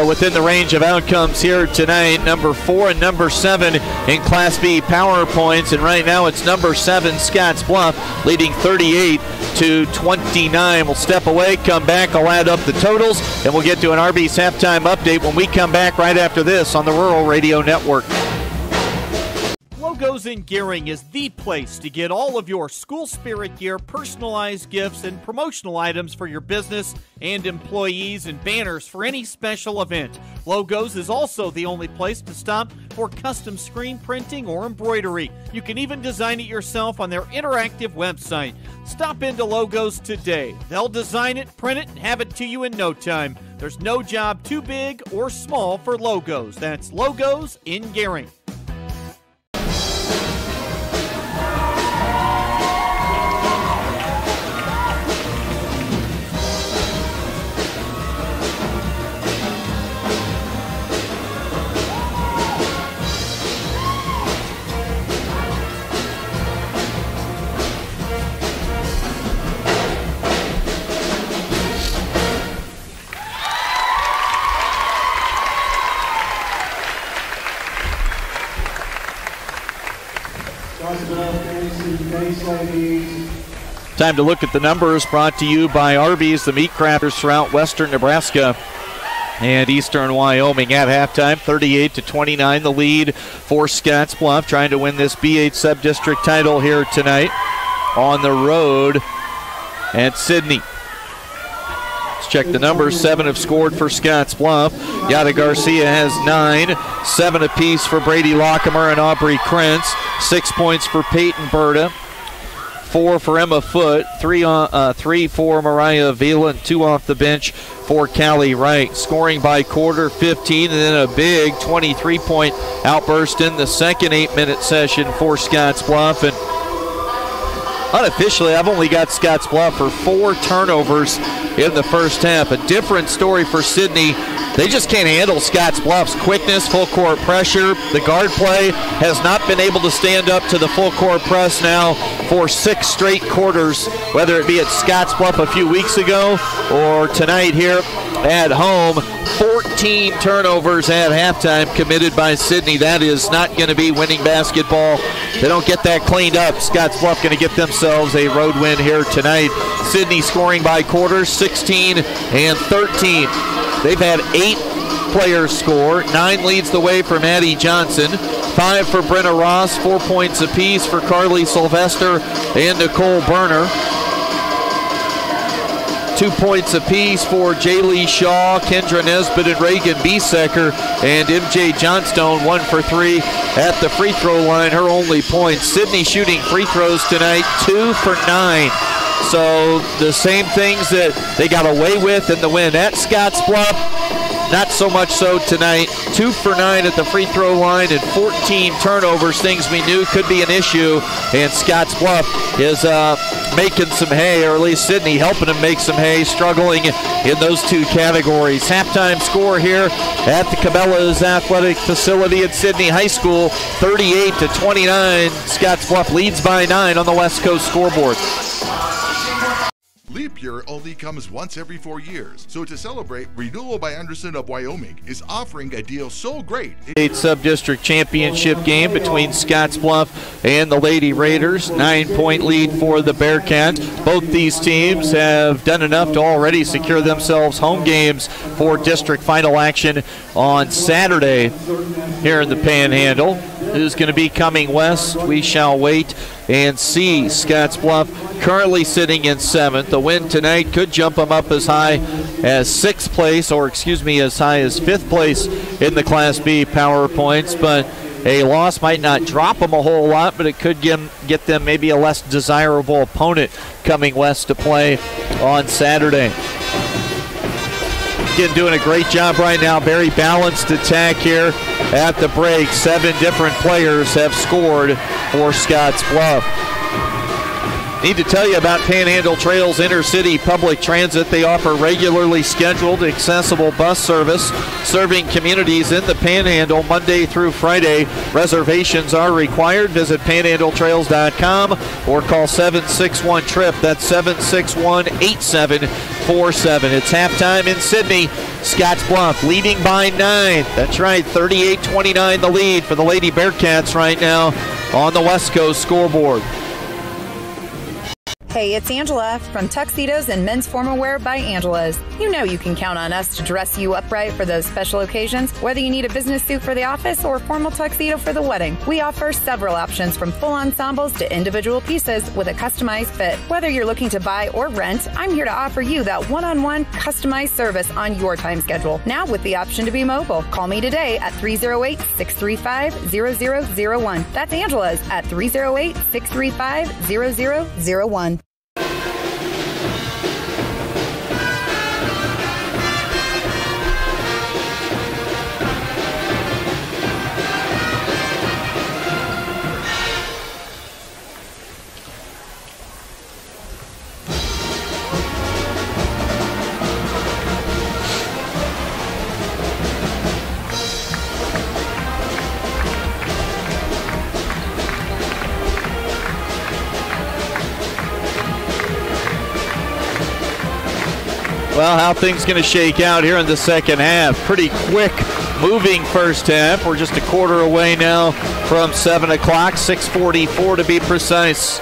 within the range of outcomes here tonight. Number 4 and number 7 in Class B power points, and right now it's number 7 Scottsbluff leading 38-29. We'll step away, come back, I'll add up the totals, and we'll get to an Arby's halftime update when we come back right after this on the Rural Radio Network. Logos in Gearing is the place to get all of your school spirit gear, personalized gifts, and promotional items for your business and employees, and banners for any special event. Logos is also the only place to stop for custom screen printing or embroidery. You can even design it yourself on their interactive website. Stop into Logos today. They'll design it, print it, and have it to you in no time. There's no job too big or small for Logos. That's Logos in Gearing. Time to look at the numbers, brought to you by Arby's, the meat crafters throughout western Nebraska and eastern Wyoming. At halftime, 38-29, the lead for Scottsbluff, trying to win this B-8 sub-district title here tonight on the road at Sidney. Let's check the numbers. 7 have scored for Scottsbluff. Yada Garcia has 9, 7 apiece for Brady Lockemer and Aubrey Krentz, 6 points for Peyton Berta, 4 for Emma Foote, 3 for Mariah Avila, and 2 off the bench for Callie Wright. Scoring by quarter, 15, and then a big 23-point outburst in the second 8-minute session for Scottsbluff. And unofficially, I've only got Scottsbluff for 4 turnovers in the first half. A different story for Sidney. They just can't handle Scottsbluff's quickness, full court pressure. The guard play has not been able to stand up to the full court press now for 6 straight quarters, whether it be at Scottsbluff a few weeks ago or tonight here at home. 14 turnovers at halftime committed by Sidney. That is not going to be winning basketball. They don't get that cleaned up. Scottsbluff going to get themselves a road win here tonight. Sidney scoring by quarters, 16 and 13. They've had 8 players score. 9 leads the way for Maddie Johnson. 5 for Brenna Ross. 4 points apiece for Carly Sylvester and Nicole Berner. 2 points apiece for Jaylee Shaw, Kendra Nesbitt, and Reagan Biesecker. And MJ Johnstone 1 for 3 at the free throw line, her only point. Sidney shooting free throws tonight, 2 for 9. So the same things that they got away with in the win at Scottsbluff, not so much so tonight. 2 for 9 at the free throw line and 14 turnovers, things we knew could be an issue. And Scottsbluff is making some hay, or at least Sidney helping them make some hay, struggling in those 2 categories. Halftime score here at the Cabela's Athletic Facility at Sidney High School, 38-29. Scottsbluff leads by 9 on the West Coast scoreboard. Leap year only comes once every 4 years, so to celebrate, Renewal by Anderson of Wyoming is offering a deal so great. Sub-district championship game between Scottsbluff and the Lady Raiders. 9-point lead for the Bearcats. Both these teams have done enough to already secure themselves home games for district final action on Saturday here in the Panhandle. Who's going to be coming west? We shall wait and see. Scottsbluff currently sitting in 7th. The win tonight could jump them up as high as 6th place, or as high as 5th place in the Class B power points. But a loss might not drop them a whole lot, but it could get them maybe a less desirable opponent coming west to play on Saturday. Again, doing a great job right now. Very balanced attack here at the break. 7 different players have scored for Scottsbluff. Need to tell you about Panhandle Trails Intercity Public Transit. They offer regularly scheduled, accessible bus service serving communities in the Panhandle Monday through Friday. Reservations are required. Visit panhandletrails.com or call 761-TRIP. That's 761-8747. It's halftime in Sidney. Scottsbluff leading by 9. That's right, 38-29 the lead for the Lady Bearcats right now on the West Coast scoreboard. Hey, it's Angela from Tuxedos and Men's Formal Wear by Angela's. You know you can count on us to dress you up right for those special occasions, whether you need a business suit for the office or a formal tuxedo for the wedding. We offer several options from full ensembles to individual pieces with a customized fit. Whether you're looking to buy or rent, I'm here to offer you that one-on-one customized service on your time schedule. Now with the option to be mobile. Call me today at 308-635-0001. That's Angela's at 308-635-0001. Well, how things going to shake out here in the second half? Pretty quick moving first half. We're just a quarter away now from 7 o'clock, 6:44 to be precise.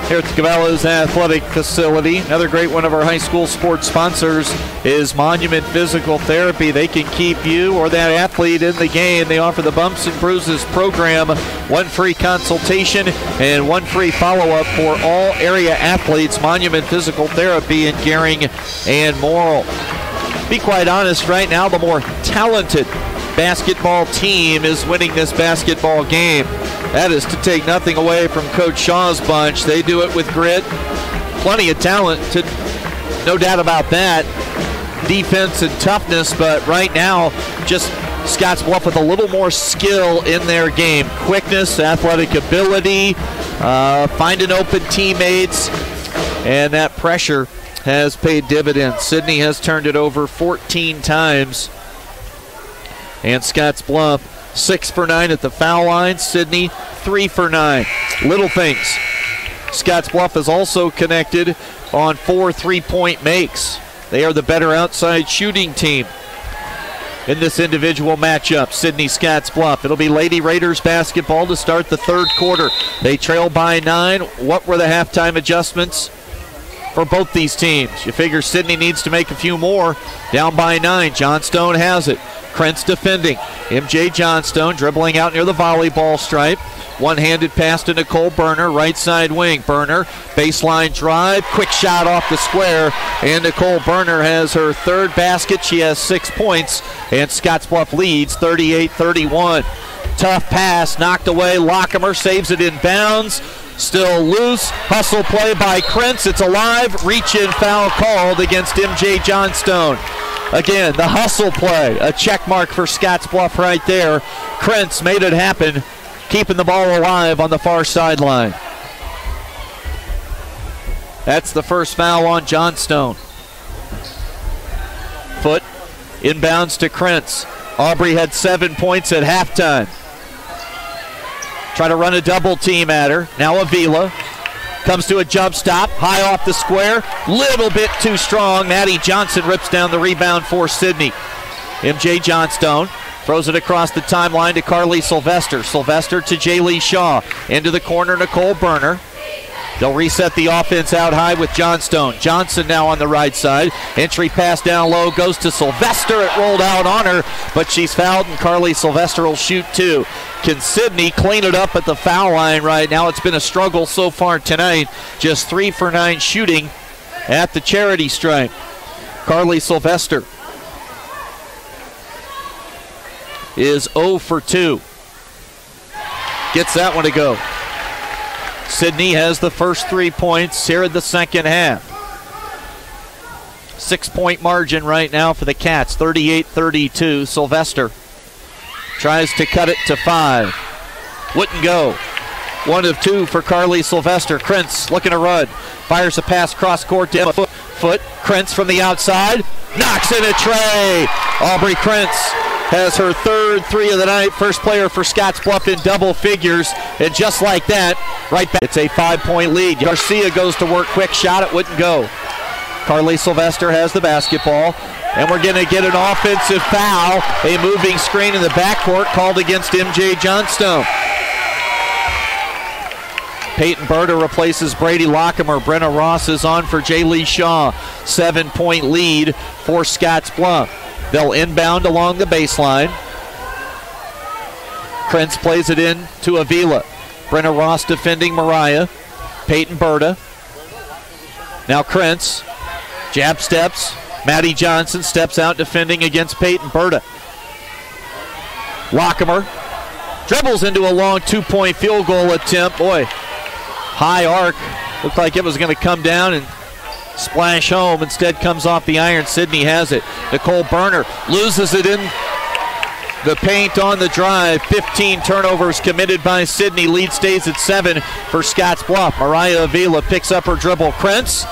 Here at the Cabela's Athletic Facility. Another great one of our high school sports sponsors is Monument Physical Therapy. They can keep you or that athlete in the game. They offer the Bumps and Bruises program, 1 free consultation and 1 free follow-up for all area athletes. Monument Physical Therapy in Gering and Morrill. Be quite honest, right now the more talented basketball team is winning this basketball game. That is to take nothing away from Coach Shaw's bunch. They do it with grit, plenty of talent, no doubt about that. Defense and toughness, but right now just Scottsbluff with a little more skill in their game. Quickness, athletic ability, finding open teammates, and that pressure has paid dividends. Sidney has turned it over 14 times. And Scottsbluff 6 for 9 at the foul line. Sidney 3 for 9. Little things. Scottsbluff is also connected on 4 3-point makes. They are the better outside shooting team in this individual matchup. Sidney Scottsbluff. It'll be Lady Raiders basketball to start the third quarter. They trail by 9. What were the halftime adjustments for both these teams? You figure Sidney needs to make a few more. Down by 9. Johnstone has it. Krentz defending. MJ Johnstone dribbling out near the volleyball stripe. One-handed pass to Nicole Berner, right side wing. Berner, baseline drive, quick shot off the square, and Nicole Berner has her third basket. She has 6 points, and Scottsbluff leads 38-31. Tough pass, knocked away. Lockemer saves it in bounds. Still loose. Hustle play by Krentz. It's alive. Reach-in foul called against MJ Johnstone. Again, the hustle play. A check mark for Scottsbluff right there. Krentz made it happen, keeping the ball alive on the far sideline. That's the first foul on Johnstone. Foot inbounds to Krentz. Aubrey had 7 points at halftime. Try to run a double team at her. Now Avila comes to a jump stop, high off the square, little bit too strong. Maddie Johnson rips down the rebound for Sidney. MJ Johnstone throws it across the timeline to Carly Sylvester. Sylvester to Jaylee Shaw. Into the corner, Nicole Berner. They'll reset the offense out high with Johnstone. Johnson now on the right side. Entry pass down low goes to Sylvester. It rolled out on her, but she's fouled, and Carly Sylvester will shoot 2. Can Sidney clean it up at the foul line right now? It's been a struggle so far tonight. Just 3 for 9 shooting at the charity stripe. Carly Sylvester is 0 for 2. Gets that one to go. Sidney has the first 3 points here in the second half. 6-point margin right now for the Cats, 38-32. Sylvester tries to cut it to 5. Wouldn't go. 1 of 2 for Carly Sylvester. Krentz looking to run. Fires a pass cross court to Emma Foot. Krentz from the outside. Knocks in a tray. Aubrey Krentz has her third 3 of the night. First player for Scottsbluff in double figures. And just like that, right back. It's a 5-point lead. Garcia goes to work. Quick shot. It wouldn't go. Carly Sylvester has the basketball. And we're going to get an offensive foul. A moving screen in the backcourt called against MJ Johnstone. Peyton Berta replaces Brady Lockemer. Brenna Ross is on for Jaylee Shaw. 7-point lead for Scottsbluff. They'll inbound along the baseline. Krentz plays it in to Avila. Brenna Ross defending Mariah. Peyton Berta. Now Krentz. Jab steps. Maddie Johnson steps out defending against Peyton Berta. Lockemer dribbles into a long 2-point field goal attempt. Boy, high arc. Looked like it was going to come down and splash home. Instead comes off the iron. Sidney has it. Nicole Berner loses it in the paint on the drive. 15 turnovers committed by Sidney. Lead stays at 7 for Scottsbluff. Mariah Avila picks up her dribble. Krentz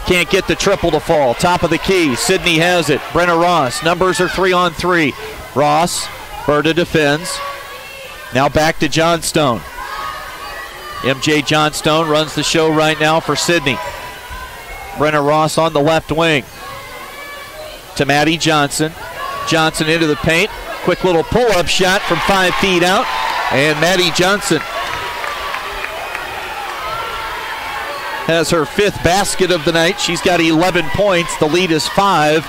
can't get the triple to fall. Top of the key. Sidney has it. Brenna Ross. Numbers are 3-on-3. Ross. Berta defends. Now back to Johnstone. MJ Johnstone runs the show right now for Sidney. Brenna Ross on the left wing. To Maddie Johnson. Johnson into the paint. Quick little pull-up shot from 5 feet out. And Maddie Johnson has her 5th basket of the night. She's got 11 points. The lead is 5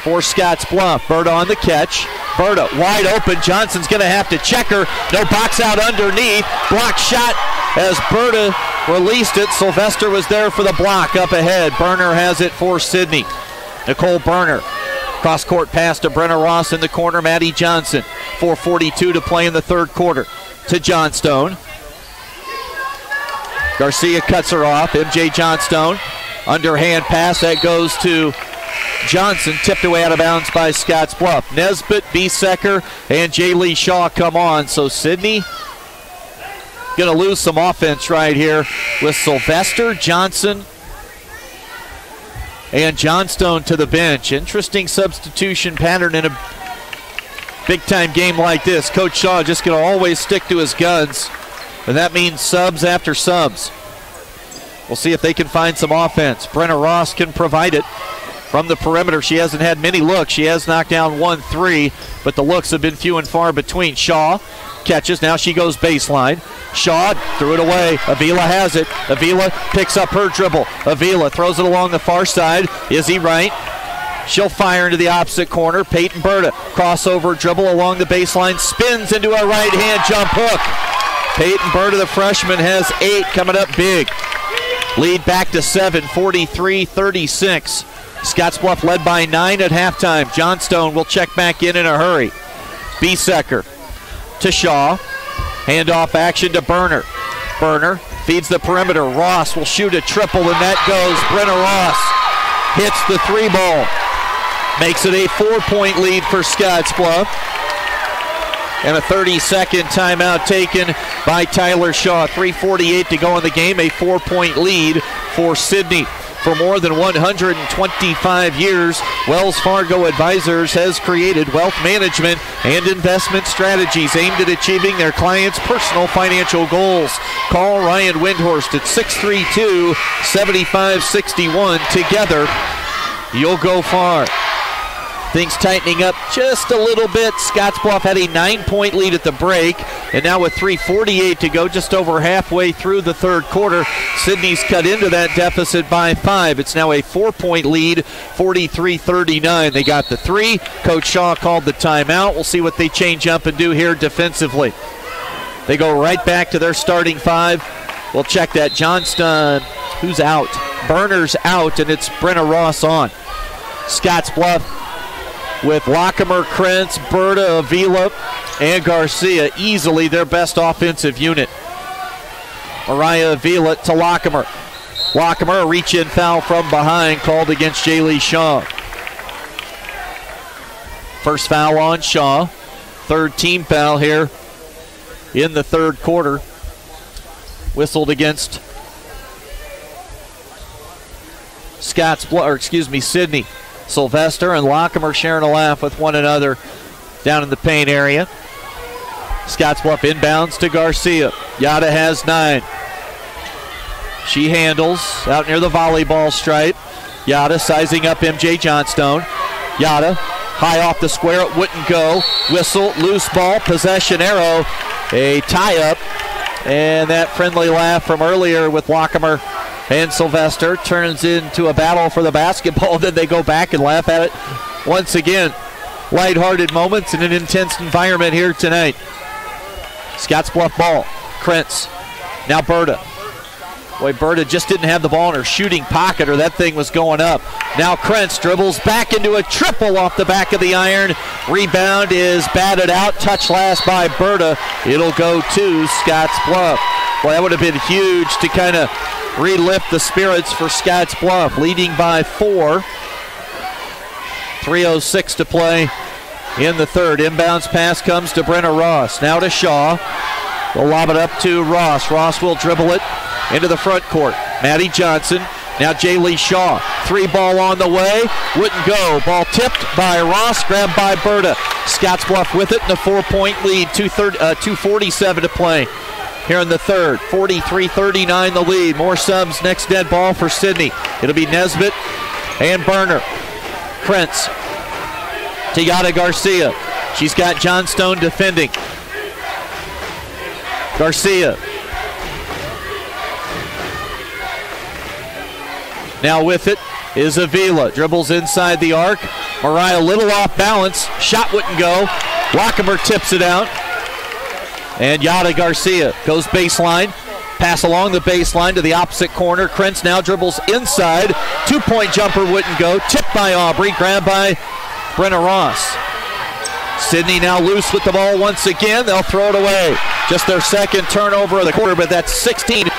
for Scottsbluff. Berta on the catch. Berta wide open. Johnson's going to have to check her. No box out underneath. Block shot as Berta released it. Sylvester was there for the block up ahead. Berner has it for Sidney. Nicole Berner. Cross-court pass to Brenna Ross in the corner. Maddie Johnson. 4:42 to play in the third quarter. To Johnstone. Garcia cuts her off. MJ Johnstone. Underhand pass that goes to Johnson. Tipped away out of bounds by Scottsbluff. Nesbitt, Biesecker, and Jaylee Shaw come on. So Sidney going to lose some offense right here with Sylvester, Johnson, and Johnstone to the bench. Interesting substitution pattern in a big-time game like this. Coach Shaw just going to always stick to his guns, and that means subs after subs. We'll see if they can find some offense. Brenna Ross can provide it. From the perimeter, she hasn't had many looks. She has knocked down 1-3, but the looks have been few and far between. Shaw catches. Now she goes baseline. Shaw threw it away. Avila has it. Avila picks up her dribble. Avila throws it along the far side. Izzy Wright. She'll fire into the opposite corner. Peyton Berta, crossover dribble along the baseline, spins into a right-hand jump hook. Peyton Berta, the freshman, has 8 coming up big. Lead back to 7, 43-36. Scottsbluff led by 9 at halftime. Johnstone will check back in a hurry. Biesecker to Shaw. Handoff action to Berner. Berner feeds the perimeter. Ross will shoot a triple, and that goes. Brenna Ross hits the 3-ball. Makes it a 4-point lead for Scottsbluff. And a 30-second timeout taken by Tyler Shaw. 3:48 to go in the game. A 4-point lead for Sidney. For more than 125 years, Wells Fargo Advisors has created wealth management and investment strategies aimed at achieving their clients' personal financial goals. Call Ryan Windhorst at 632-7561. Together, you'll go far. Things tightening up just a little bit. Scottsbluff had a 9-point lead at the break, and now with 3:48 to go, just over halfway through the third quarter, Sidney's cut into that deficit by 5. It's now a 4-point lead, 43-39. They got the 3. Coach Shaw called the timeout. We'll see what they change up and do here defensively. They go right back to their starting 5. We'll check that. Johnston, who's out? Berner's out, and it's Brenna Ross on. Scottsbluff with Lockemer, Krentz, Berta, Avila, and Garcia, easily their best offensive unit. Mariah Avila to Lockemer. Lockemer, a reach-in foul from behind called against Jaylee Shaw. First foul on Shaw. Third team foul here in the third quarter. Whistled against Sidney. Sylvester and Lockemer sharing a laugh with one another down in the paint area. Scottsbluff inbounds to Garcia. Yada has 9. She handles out near the volleyball stripe. Yada sizing up MJ Johnstone. Yada high off the square. It wouldn't go. Whistle, loose ball, possession arrow. A tie-up. And that friendly laugh from earlier with Lockemer and Sylvester turns into a battle for the basketball. Then they go back and laugh at it once again. Lighthearted moments in an intense environment here tonight. Scottsbluff ball. Krentz. Now Berta. Boy, Berta just didn't have the ball in her shooting pocket, or that thing was going up. Now Krentz dribbles back into a triple off the back of the iron. Rebound is batted out. Touch last by Berta. It'll go to Scottsbluff. Boy, that would have been huge to kind of relift the spirits for Scottsbluff, leading by 4. 3:06 to play in the third. Inbounds pass comes to Brenna Ross. Now to Shaw. They'll lob it up to Ross. Ross will dribble it into the front court. Maddie Johnson. Now Jaylee Shaw. 3-ball on the way. Wouldn't go. Ball tipped by Ross. Grabbed by Berta. Scottsbluff with it in a 4-point lead. 2:47 to play here in the third. 43-39 the lead. More subs. Next dead ball for Sidney. It'll be Nesbitt and Berner. Krentz to Yada Garcia. She's got Johnstone defending. Garcia. Now with it is Avila. Dribbles inside the arc. Mariah a little off balance. Shot wouldn't go. Lockemer tips it out. And Yada Garcia goes baseline. Pass along the baseline to the opposite corner. Krentz now dribbles inside. 2-point jumper wouldn't go. Tipped by Aubrey. Grabbed by Brenna Ross. Sidney now loose with the ball once again. They'll throw it away. Just their second turnover of the quarter, but that's 16.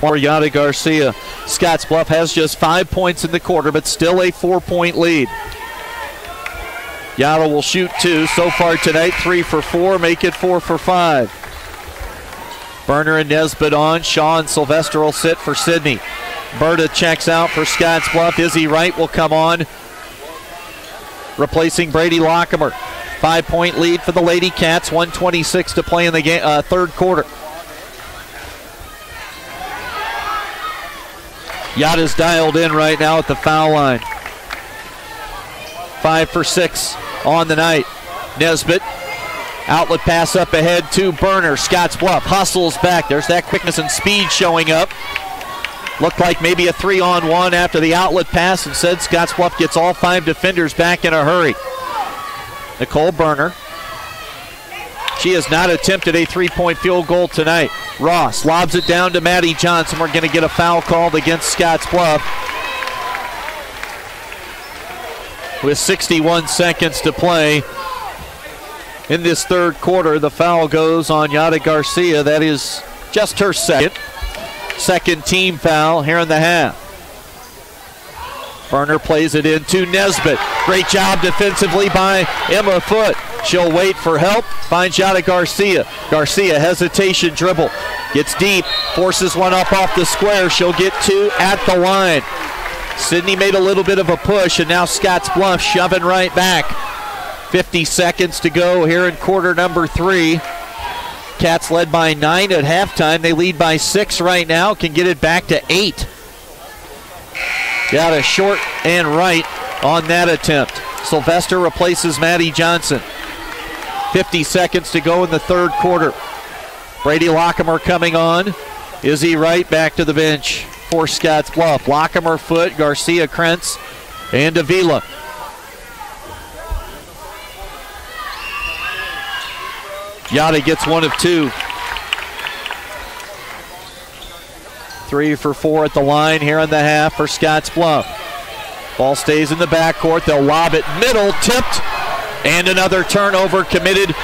For Yada Garcia. Scottsbluff has just 5 points in the quarter, but still a 4-point lead. Yada will shoot 2 so far tonight. 3 for 4, make it 4 for 5. Berner and Nesbitt on. Shaw and Sylvester will sit for Sidney. Berta checks out for Scottsbluff. Izzy Wright will come on, replacing Brady Lockemer. 5-point lead for the Lady Cats. 1:26 to play in the game, third quarter. Yada's dialed in right now at the foul line. 5 for 6 on the night. Nesbitt, outlet pass up ahead to Burner. Scottsbluff hustles back. There's that quickness and speed showing up. Looked like maybe a 3-on-1 after the outlet pass. Instead, Scottsbluff gets all 5 defenders back in a hurry. Nicole Burner. She has not attempted a 3-point field goal tonight. Ross lobs it down to Maddie Johnson. We're going to get a foul called against Scottsbluff. With 61 seconds to play in this third quarter, the foul goes on Yada Garcia. That is just her second team foul here in the half. Burner plays it into Nesbitt. Great job defensively by Emma Foote. She'll wait for help, finds Yada Garcia. Garcia, hesitation dribble, gets deep, forces one up off the square. She'll get 2 at the line. Sidney made a little bit of a push, and now Scottsbluff shoving right back. 50 seconds to go here in quarter number 3. Cats led by 9 at halftime. They lead by 6 right now, can get it back to 8. Got a short and right on that attempt. Sylvester replaces Maddie Johnson. 50 seconds to go in the third quarter. Brady Lockemer coming on. Izzy Wright back to the bench for Scottsbluff. Lockemer, Foote, Garcia, Krentz, and Avila. Yada gets 1 of 2. 3 for 4 at the line here in the half for Scottsbluff. Ball stays in the backcourt. They'll lob it middle, tipped, and another turnover committed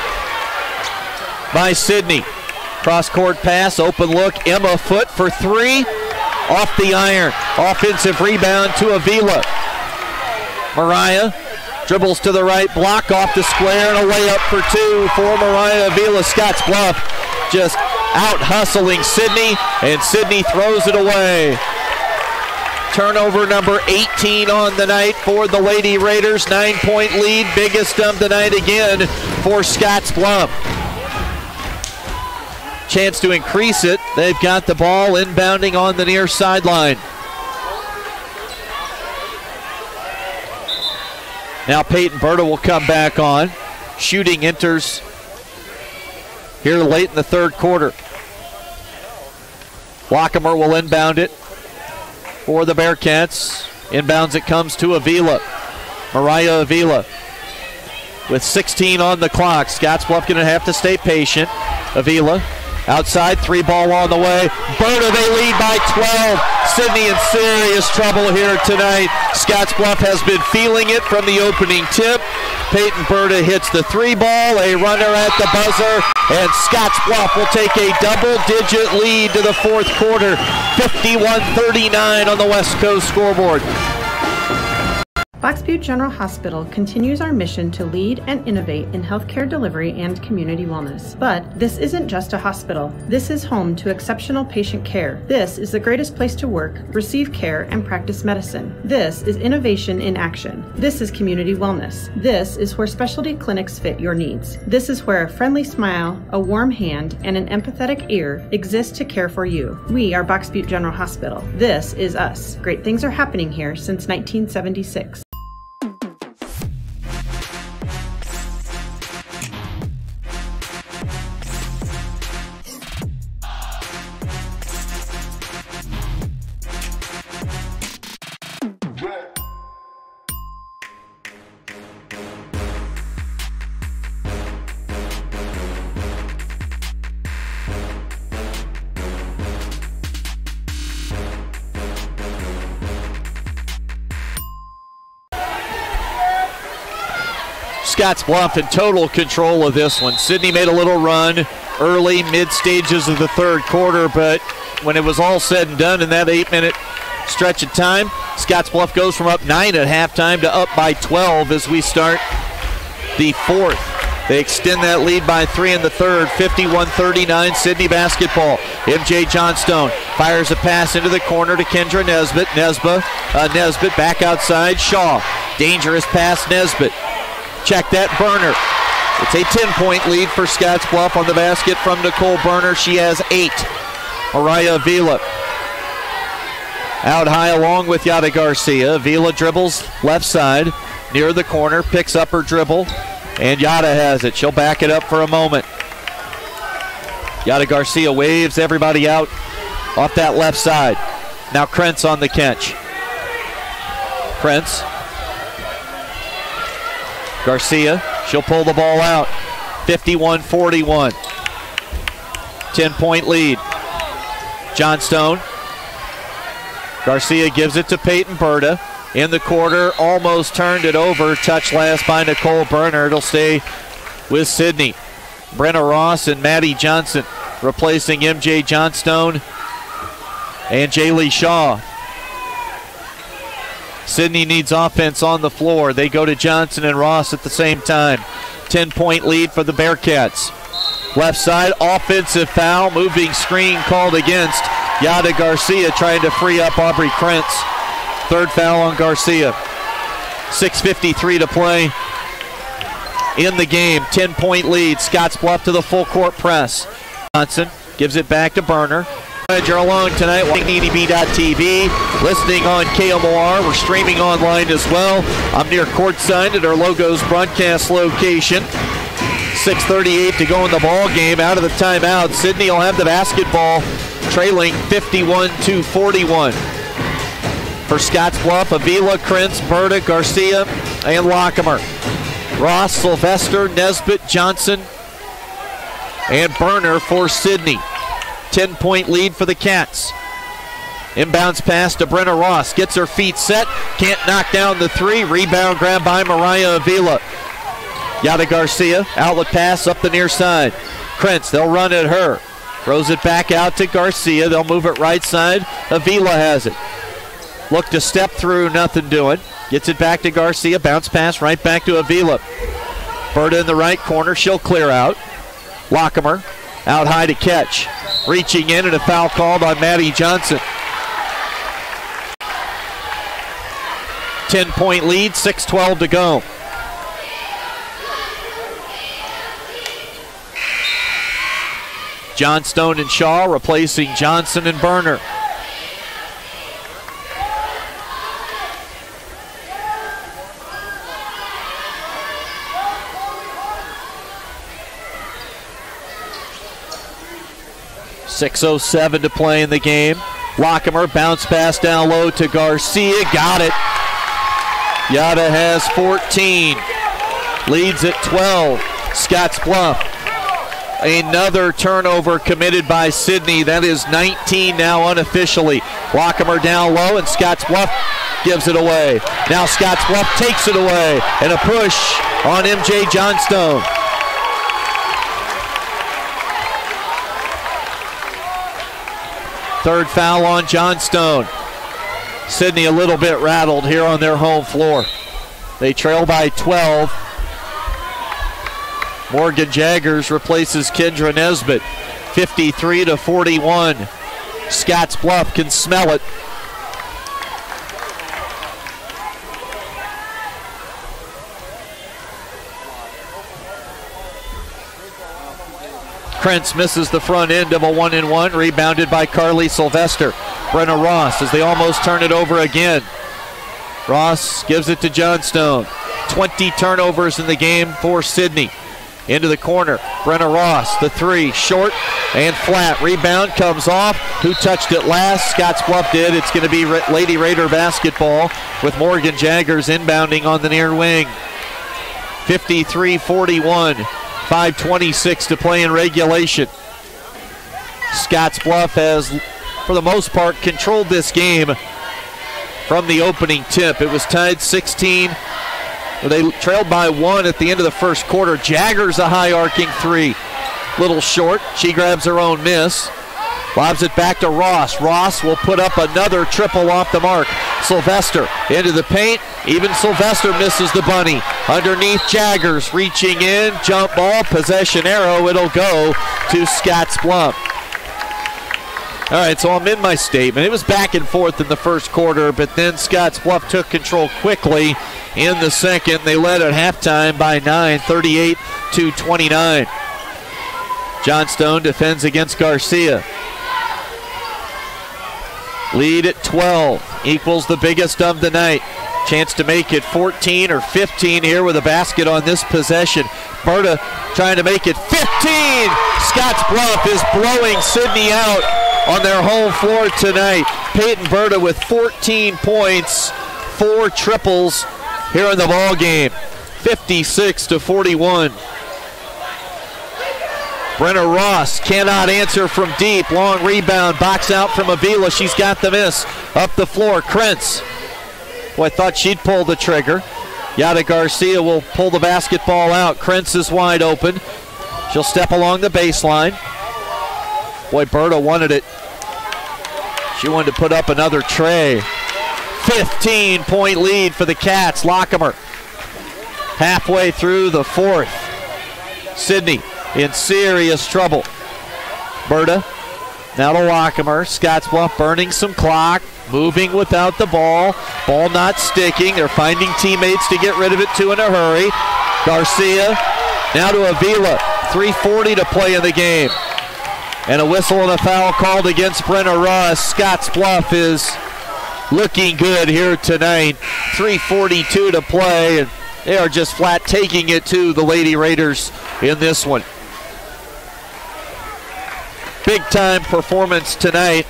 by Sidney. Cross-court pass, open look, Emma Foote for 3. Off the iron. Offensive rebound to Avila. Mariah dribbles to the right, block off the square, and a layup for 2 for Mariah Avila. Scottsbluff just out-hustling Sidney, and Sidney throws it away. Turnover number 18 on the night for the Lady Raiders. 9-point lead, biggest of the night again for Scottsbluff. Chance to increase it. They've got the ball inbounding on the near sideline. Now Peyton Berta will come back on. Shooting enters here late in the third quarter. Lockemer will inbound it for the Bearcats. Inbounds it comes to Avila. Mariah Avila with 16 on the clock. Scottsbluff going to have to stay patient. Avila outside, 3-ball on the way. Berta, they lead by 12. Sidney in serious trouble here tonight. Scottsbluff has been feeling it from the opening tip. Peyton Berta hits the 3-ball, a runner at the buzzer, and Scottsbluff will take a double-digit lead to the fourth quarter. 51-39 on the West Coast scoreboard. Box Butte General Hospital continues our mission to lead and innovate in healthcare delivery and community wellness. But this isn't just a hospital. This is home to exceptional patient care. This is the greatest place to work, receive care, and practice medicine. This is innovation in action. This is community wellness. This is where specialty clinics fit your needs. This is where a friendly smile, a warm hand, and an empathetic ear exist to care for you. We are Box Butte General Hospital. This is us. Great things are happening here since 1976. Scottsbluff in total control of this one. Sidney made a little run early, mid stages of the third quarter, but when it was all said and done in that 8-minute stretch of time, Scottsbluff goes from up 9 at halftime to up by 12 as we start the fourth. They extend that lead by 3 in the third. 51-39 Sidney basketball. MJ Johnstone fires a pass into the corner to Kendra Nesbitt. Nesbitt back outside. Shaw. Dangerous pass, Nesbitt. Check that, Burner. It's a 10-point lead for Scottsbluff on the basket from Nicole Burner. She has 8. Mariah Avila out high along with Yada Garcia. Avila dribbles left side, near the corner, picks up her dribble, and Yada has it. She'll back it up for a moment. Yada Garcia waves everybody out off that left side. Now Krentz on the catch. Krentz. Garcia, she'll pull the ball out. 51-41. 10-point lead. Johnstone. Garcia gives it to Peyton Berta. In the quarter, almost turned it over. Touch last by Nicole Berner. It'll stay with Sidney. Brenna Ross and Maddie Johnson replacing MJ Johnstone and Jaylee Shaw. Sidney needs offense on the floor. They go to Johnson and Ross at the same time. 10-point lead for the Bearcats. Left side, offensive foul, moving screen called against Yada Garcia, trying to free up Aubrey Krentz. Third foul on Garcia. 6:53 to play in the game. 10-point lead. Scottsbluff to the full court press. Johnson gives it back to Berner. You're along tonight watching KNEB.TV, listening on KMOR. We're streaming online as well. I'm near courtside at our Logos broadcast location. 6:38 to go in the ball game. Out of the timeout, Sidney will have the basketball, trailing 51-41. For Scottsbluff, Avila, Krentz, Berta, Garcia, and Lockemer. Ross, Sylvester, Nesbitt, Johnson, and Berner for Sidney. 10-point lead for the Cats. Inbounds pass to Brenna Ross. Gets her feet set. Can't knock down the three. Rebound grab by Mariah Avila. Yada Garcia. Outlet pass up the near side. Krentz, they'll run at her. Throws it back out to Garcia. They'll move it right side. Avila has it. Look to step through. Nothing doing. Gets it back to Garcia. Bounce pass right back to Avila. Berta in the right corner. She'll clear out. Lockemer out high to catch. Reaching in and a foul called on Maddie Johnson. 10-point lead, 6:12 to go. Johnstone and Shaw replacing Johnson and Berner. .6:07 to play in the game. Lockemer bounce pass down low to Garcia. Got it. Yada has 14. Leads at 12. Scottsbluff. Another turnover committed by Sidney. That is 19 now unofficially. Lockemer down low and Scottsbluff gives it away. Now Scottsbluff takes it away. And a push on MJ Johnstone. Third foul on Johnstone. Sidney a little bit rattled here on their home floor. They trail by 12. Morgan Jaggers replaces Kendra Nesbitt. 53-41. Scottsbluff can smell it. Krentz misses the front end of a 1-and-1, rebounded by Carly Sylvester. Brenna Ross as they almost turn it over again. Ross gives it to Johnstone. 20 turnovers in the game for Sidney. Into the corner, Brenna Ross, the three, short and flat. Rebound comes off. Who touched it last? Scottsbluff did. It's going to be Lady Raider basketball with Morgan Jaggers inbounding on the near wing. 53-41. 5:26 to play in regulation. Scottsbluff has, for the most part, controlled this game from the opening tip. It was tied 16. They trailed by 1 at the end of the first quarter. Jaggers a high arcing three. Little short. She grabs her own miss. Lobs it back to Ross. Ross will put up another triple off the mark. Sylvester into the paint. Even Sylvester misses the bunny. Underneath Jaggers, reaching in, jump ball, possession arrow. It'll go to Scottsbluff. All right, so I'm in my statement. It was back and forth in the first quarter, but then Scottsbluff took control quickly in the second. They led at halftime by 9, 38-29. Johnstone defends against Garcia. Lead at 12, equals the biggest of the night. Chance to make it 14 or 15 here with a basket on this possession. Berta trying to make it 15. Scottsbluff is blowing Sidney out on their home floor tonight. Peyton Berta with 14 points, 4 triples here in the ball game. 56-41. Brenna Ross cannot answer from deep. Long rebound, box out from Avila. She's got the miss. Up the floor, Krentz. Boy, I thought she'd pull the trigger. Yada Garcia will pull the basketball out. Krentz is wide open. She'll step along the baseline. Boy, Berta wanted it. She wanted to put up another tray. 15-point lead for the Cats. Lockemer halfway through the fourth. Sidney in serious trouble. Berta now to Lockemer. Scottsbluff burning some clock. Moving without the ball. Ball not sticking. They're finding teammates to get rid of it too in a hurry. Garcia now to Avila. 3:40 to play in the game. And a whistle and a foul called against Brenna Ross. Scottsbluff is looking good here tonight. 3:42 to play, and they are just flat taking it to the Lady Raiders in this one. Big time performance tonight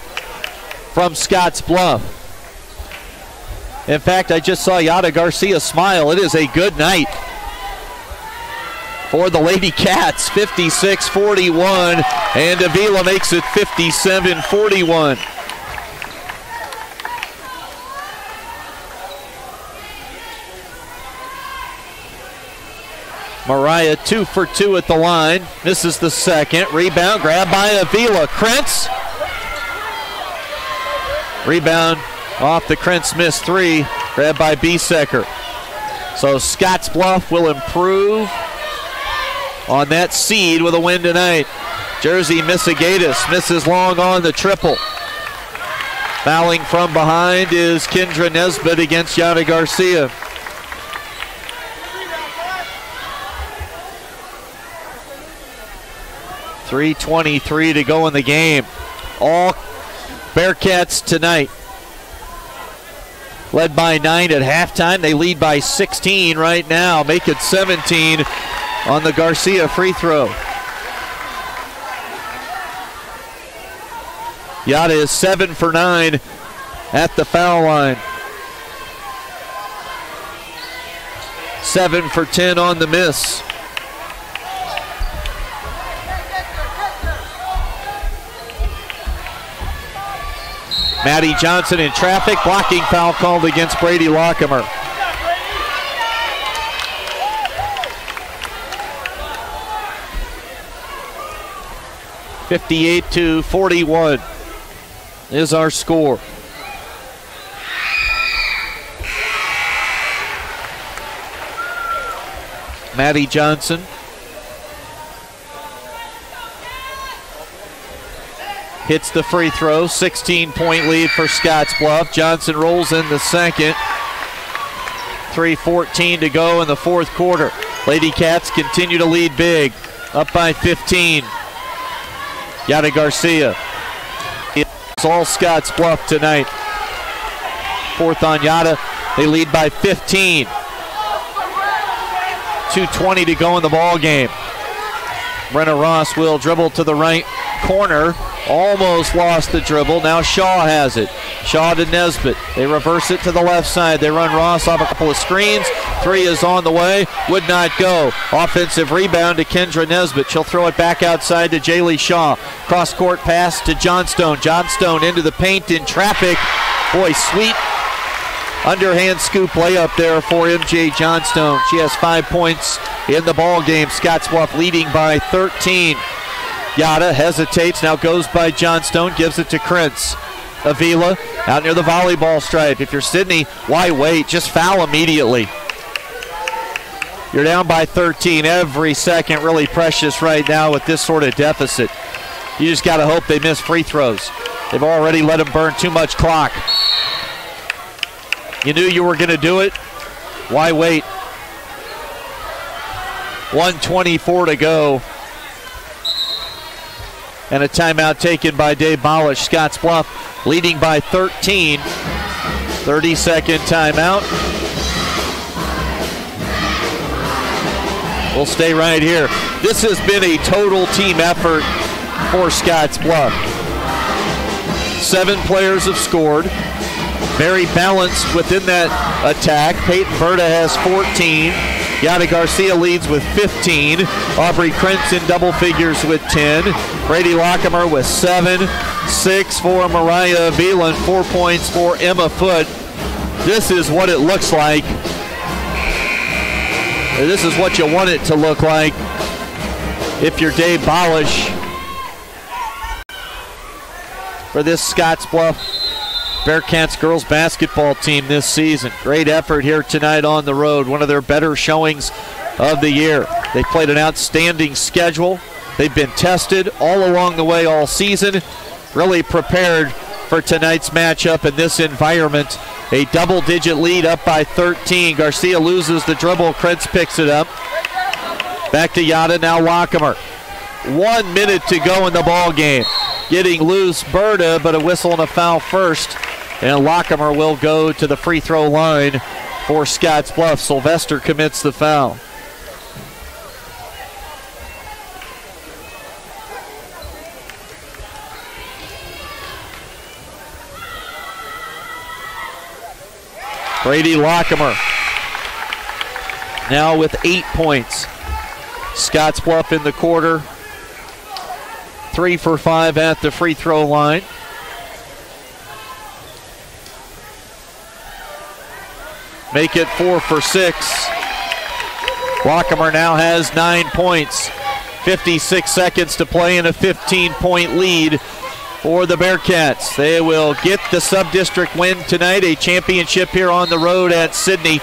from Scottsbluff. In fact, I just saw Yada Garcia smile. It is a good night for the Lady Cats. 56-41, and Avila makes it 57-41. Mariah 2 for 2 at the line. Misses the second. Rebound grabbed by Avila. Krentz. Rebound off the Krentz miss three. Grabbed by Biesecker. So Scottsbluff will improve on that seed with a win tonight. Jersey Missigatis misses long on the triple. Fouling from behind is Kendra Nesbitt against Yada Garcia. .323 to go in the game. All Bearcats tonight. Led by 9 at halftime. They lead by 16 right now. Make it 17 on the Garcia free throw. Yada is 7 for 9 at the foul line. 7 for 10 on the miss. Maddie Johnson in traffic. Blocking foul called against Brady Lockemer. .58-41 is our score. Maddie Johnson hits the free throw. 16-point lead for Scottsbluff. Johnson rolls in the second. 3:14 to go in the fourth quarter. Lady Cats continue to lead big. Up by 15. Yada Garcia. It's all Scottsbluff tonight. Fourth on Yada. They lead by 15. 2:20 to go in the ball game. Brenna Ross will dribble to the right corner. Almost lost the dribble. Now Shaw has it. Shaw to Nesbitt. They reverse it to the left side. They run Ross off a couple of screens. Three is on the way. Would not go. Offensive rebound to Kendra Nesbitt. She'll throw it back outside to Jaylee Shaw. Cross-court pass to Johnstone. Johnstone into the paint in traffic. Boy, sweet underhand scoop layup there for MJ Johnstone. She has 5 points in the ball game. Scottsbluff leading by 13. Yada hesitates, now goes by Johnstone, gives it to Krentz. Avila out near the volleyball stripe. If you're Sidney, why wait? Just foul immediately. You're down by 13. Every second really precious right now with this sort of deficit. You just got to hope they miss free throws. They've already let them burn too much clock. You knew you were going to do it. Why wait? 1:24 to go. And a timeout taken by Dave Bolish. Scottsbluff leading by 13. 30-second timeout. will stay right here. This has been a total team effort for Scottsbluff. 7 players have scored. Very balanced within that attack. Peyton Berta has 14. Yada Garcia leads with 15. Aubrey Krentz in double figures with 10. Brady Lockemer with 7. 6 for Mariah Avila and 4 points for Emma Foote. This is what it looks like. This is what you want it to look like if you're Dave Bolish for this Scottsbluff Bearcats girls basketball team this season. Great effort here tonight on the road. One of their better showings of the year. They played an outstanding schedule. They've been tested all along the way all season. Really prepared for tonight's matchup in this environment. A double-digit lead up by 13. Garcia loses the dribble. Krentz picks it up. Back to Yada, now Lockemer. 1 minute to go in the ball game. Getting loose, Berta, but a whistle and a foul first. And Lockemer will go to the free throw line for Scottsbluff. Sylvester commits the foul. Brady Lockemer now with 8 points. Scottsbluff in the quarter. 3 for 5 at the free throw line. Make it 4 for 6. Lockemer now has 9 points. 56 seconds to play in a 15-point lead for the Bearcats. They will get the sub-district win tonight, a championship here on the road at Sidney.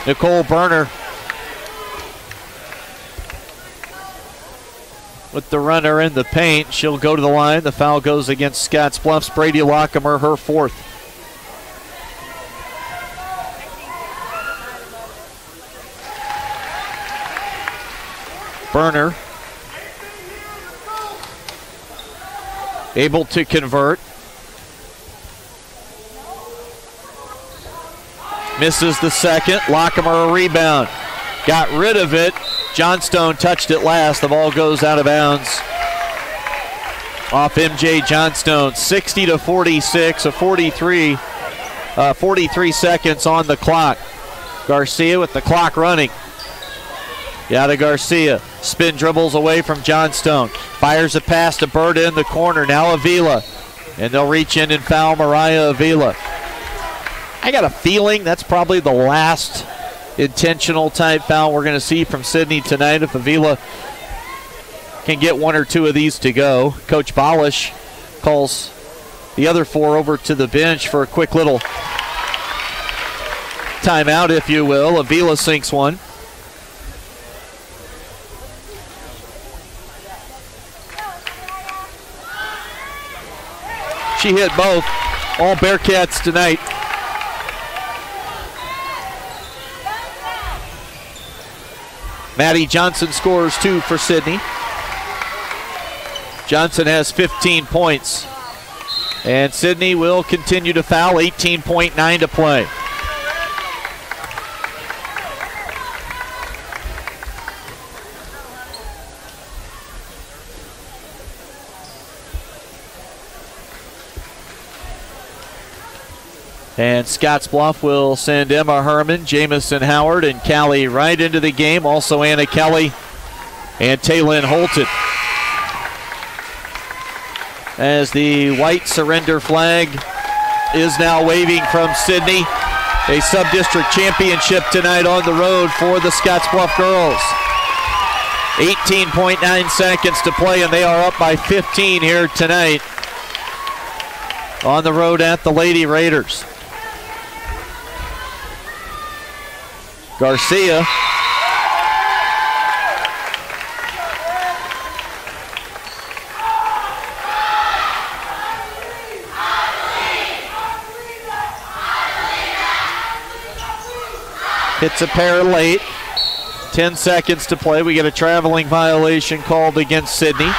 Nicole Berner with the runner in the paint. She'll go to the line. The foul goes against Scottsbluff's Brady Lockemer, her 4th. Berner able to convert. Misses the second. Lockemer a rebound. Got rid of it. Johnstone touched it last. The ball goes out of bounds off MJ Johnstone. 60-46, 43 seconds on the clock. Garcia with the clock running. Yada Garcia spin dribbles away from Johnstone. Fires a pass to Berta in the corner. Now Avila. And they'll reach in and foul Mariah Avila. I got a feeling that's probably the last intentional type foul we're going to see from Sidney tonight if Avila can get 1 or 2 of these to go. Coach Bolish calls the other 4 over to the bench for a quick little timeout, if you will. Avila sinks one. She hit both. All Bearcats tonight. Maddie Johnson scores 2 for Sidney. Johnson has 15 points. And Sidney will continue to foul. 18.9 to play. And Scottsbluff will send Emma Herman, Jamison Howard, and Callie Wright into the game. Also Anna Kelly and Taylin Holton. As the white surrender flag is now waving from Sidney. A sub-district championship tonight on the road for the Scottsbluff girls. 18.9 seconds to play, and they are up by 15 here tonight on the road at the Lady Raiders. Garcia hits a pair late. 10 seconds to play. We get a traveling violation called against Sidney.